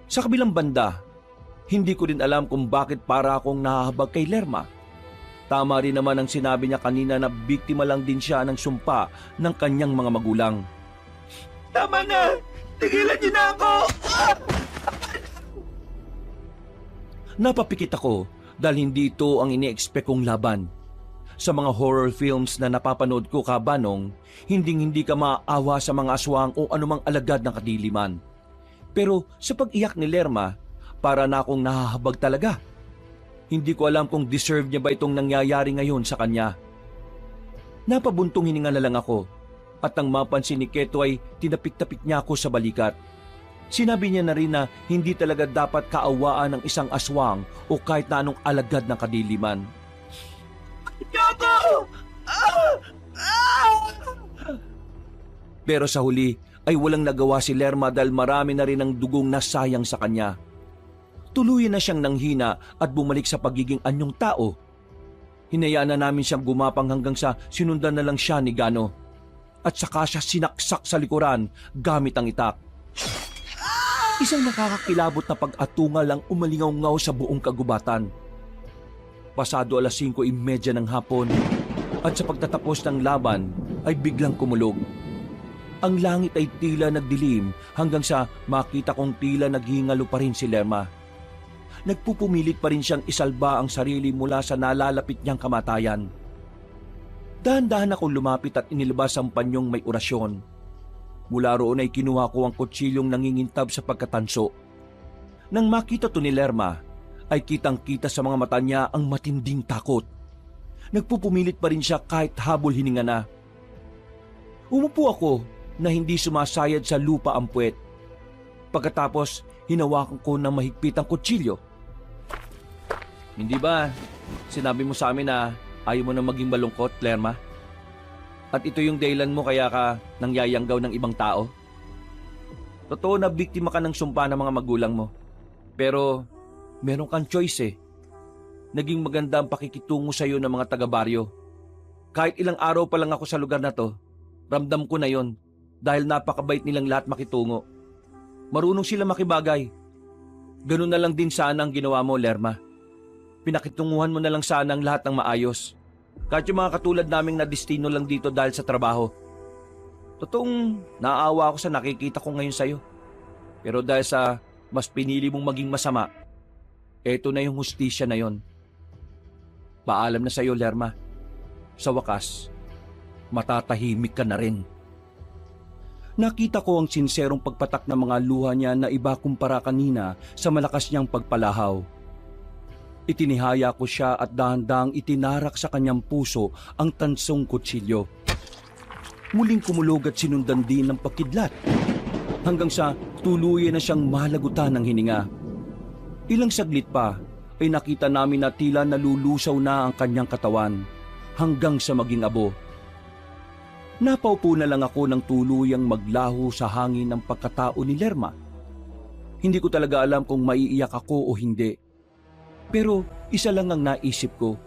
Sa kabilang banda, hindi ko din alam kung bakit para akong nahahabag kay Lerma. Tama rin naman ang sinabi niya kanina na biktima lang din siya ng sumpa ng kanyang mga magulang. Tama na! Tigilan niyo na ako! Napapikit ako dahil hindi ito ang ini-expect kong laban. Sa mga horror films na napapanood ko, Kabanong, hindi ka maawa sa mga aswang o anumang alagad ng kadiliman. Pero sa pag-iyak ni Lerma, para na akong nahahabag talaga. Hindi ko alam kung deserve niya ba itong nangyayari ngayon sa kanya. Napabuntong hininga na lang ako at nang mapansin ni Keto ay tinapik-tapik niya ako sa balikat. Sinabi niya na rin na hindi talaga dapat kaawaan ng isang aswang o kahit na anong alagad ng kadiliman. Yoko! Pero sa huli ay walang nagawa si Lerma dahil marami na rin ang dugong nasayang sa kanya. Tuluyan na siyang nanghina at bumalik sa pagiging anyong tao. Hinayaan na namin siyang gumapang hanggang sa sinundan na lang siya ni Gano. At saka siya sinaksak sa likuran gamit ang itak. Isang nakakakilabot na pag-atungal ang umalingaw-ngaw sa buong kagubatan. Pasado 5:30 ng hapon at sa pagtatapos ng laban ay biglang kumulog. Ang langit ay tila nagdilim hanggang sa makita kong tila naghingalo pa rin si Lerma. Nagpupumilit pa rin siyang isalba ang sarili mula sa nalalapit niyang kamatayan. Dahan-dahan akong lumapit at inilabas ang panyong may orasyon. Mula roon ay kinuha ko ang kutsilyong nangingintab sa pagkatanso. Nang makita to ni Lerma, ay kitang-kita sa mga mata niya ang matinding takot. Nagpupumilit pa rin siya kahit habol hininga na. Umupo ako na hindi sumasayad sa lupa ang puwet. Pagkatapos, hinawakan ko ng mahigpit ang kutsilyo. Hindi ba sinabi mo sa amin na ayaw mo na maging malungkot, Lerma? At ito yung dahilan mo kaya ka nangyayanggaw ng ibang tao? Totoo na biktima ka ng sumpa ng mga magulang mo. Pero meron kang choice eh. Naging maganda ang pakikitungo sa iyo ng mga taga-baryo. Kahit ilang araw pa lang ako sa lugar na to, ramdam ko na yon dahil napakabait nilang lahat makitungo. Marunong sila makibagay. Ganun na lang din sana ang ginawa mo, Lerma. Pinakitunguhan mo na lang sana ang lahat ng maayos. Kahit yung mga katulad naming na destino lang dito dahil sa trabaho. Totoong naaawa ako sa nakikita ko ngayon sa'yo. Pero dahil sa mas pinili mong maging masama, eto na yung hustisya na yon. Paalam na sa'yo, Lerma. Sa wakas, matatahimik ka na rin. Nakita ko ang sinserong pagpatak ng mga luha niya na iba kumpara kanina sa malakas niyang pagpalahaw. Itinihaya ko siya at dahan-dahang itinarak sa kanyang puso ang tansong kutsilyo. Muling kumulog at sinundan din ng pakidlat hanggang sa tuluyan na siyang malagutan ng hininga. Ilang saglit pa ay nakita namin na tila nalulusaw na ang kanyang katawan hanggang sa maging abo. Napaupo na lang ako ng tuluyang maglaho sa hangin ng pagkatao ni Lerma. Hindi ko talaga alam kung maiiyak ako o hindi. Pero isa lang ang naisip ko.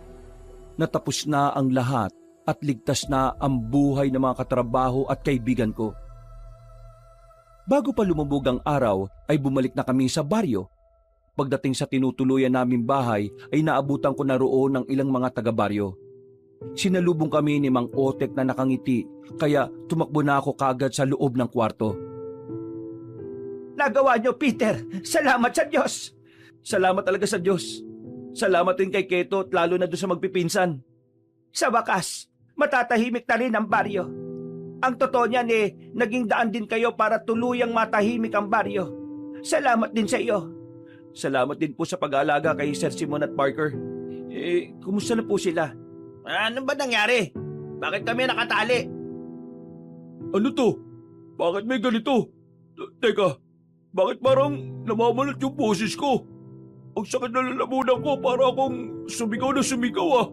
Natapos na ang lahat at ligtas na ang buhay ng mga katrabaho at kaibigan ko. Bago pa lumubog ang araw ay bumalik na kami sa baryo. Pagdating sa tinutuluyan naming bahay ay naabutan ko na roon ng ilang mga taga-baryo. Sinalubong kami ni Mang Otek na nakangiti kaya tumakbo na ako kagad sa loob ng kwarto. Nagawa niyo, Peter! Salamat sa Diyos! Salamat talaga sa Diyos. Salamat din kay Keto at lalo na doon sa magpipinsan. Sa wakas, matatahimik na rin ang baryo. Ang totoo niyan naging daan din kayo para tuluyang matahimik ang baryo. Salamat din sa iyo. Salamat din po sa pag-aalaga kay Sir Simon at Parker. Kumusta na po sila? Ano ba nangyari? Bakit kami nakatali? Ano to? Bakit may ganito? Teka, bakit parang namamalat yung boses ko? Ang sakit na lalamunan ko para akong sumigaw na sumigaw ah.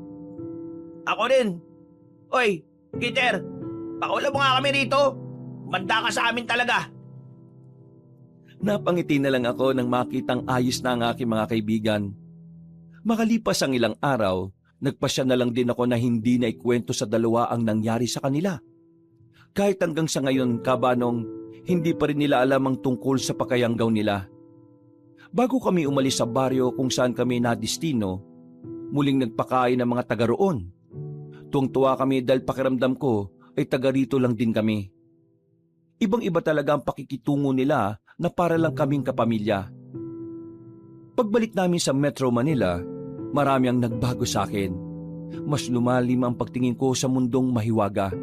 Ako rin. Oy, Peter, pakawala mo nga kami rito. Manda ka sa amin talaga. Napangiti na lang ako nang makitang ayos na ang aking mga kaibigan. Makalipas ang ilang araw, nagpasya na lang din ako na hindi na ikwento sa dalawa ang nangyari sa kanila. Kahit hanggang sa ngayon, kabanong, hindi pa rin nila alam ang tungkol sa pakayanggaw nila. Bago kami umalis sa baryo kung saan kami nadistino, muling nagpakain ng mga taga roon. Tuwang-tuwa kami dahil pakiramdam ko ay taga rito lang din kami. Ibang-iba talaga ang pakikitungo nila na para lang kaming kapamilya. Pagbalik namin sa Metro Manila, marami ang nagbago sa akin. Mas lumalim ang pagtingin ko sa mundong mahiwaga.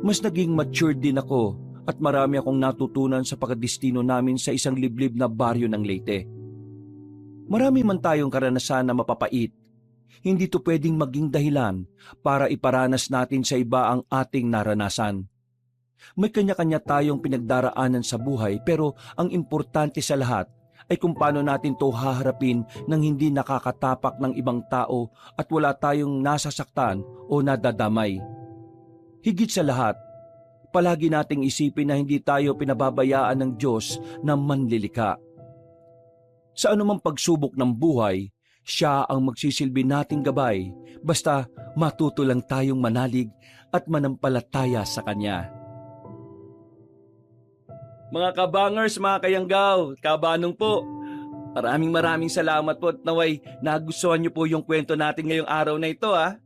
Mas naging matured din ako at marami akong natutunan sa pagkadestino namin sa isang liblib na baryo ng Leyte. Marami man tayong karanasan na mapapait. Hindi to pwedeng maging dahilan para iparanas natin sa iba ang ating naranasan. May kanya-kanya tayong pinagdaraanan sa buhay pero ang importante sa lahat ay kung paano natin to haharapin nang hindi nakakatapak ng ibang tao at wala tayong nasasaktan o nadadamay. Higit sa lahat, palagi nating isipin na hindi tayo pinababayaan ng Diyos na manlilika. Sa anumang pagsubok ng buhay, siya ang magsisilbi nating gabay basta matuto lang tayong manalig at manampalataya sa Kanya. Mga kabangers, mga kayanggaw, kabanong po, maraming salamat po at naway nagustuhan niyo po yung kwento natin ngayong araw na ito ha.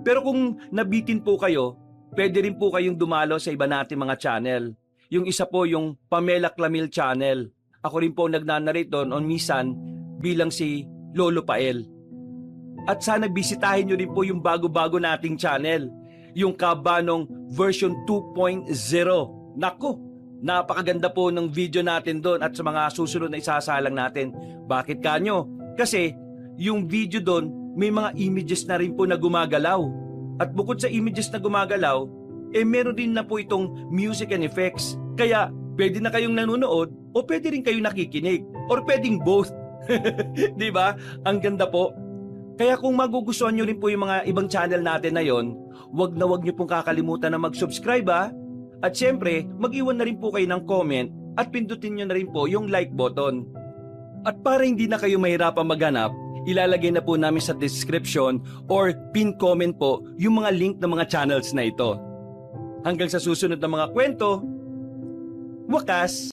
Pero kung nabitin po kayo, pwede rin po kayong dumalo sa iba nating mga channel. Yung isa po yung Pamela Clamil channel. Ako rin po nagnanarate doon on minsan bilang si Lolo Pael. At sana bisitahin nyo rin po yung bago-bago nating channel, yung Kabanong version 2.0. Nako, napakaganda po ng video natin doon at sa mga susunod na isasalang natin. Bakit kanyo? Kasi yung video doon may mga images na rin po na gumagalaw. At bukod sa images na gumagalaw, meron din na po itong music and effects. Kaya pwede na kayong nanonood o pwede rin kayong nakikinig or pwedeng both. Di ba? Ang ganda po. Kaya kung magugustuhan nyo rin po yung mga ibang channel natin na yon, wag nyo pong kakalimutan na mag-subscribe ha. At syempre, mag-iwan na rin po kayo ng comment at pindutin nyo na rin po yung like button. At para hindi na kayo mahirapang maghanap, ilalagay na po namin sa description or pin comment po yung mga link ng mga channels na ito. Hanggang sa susunod na mga kwento, wakas!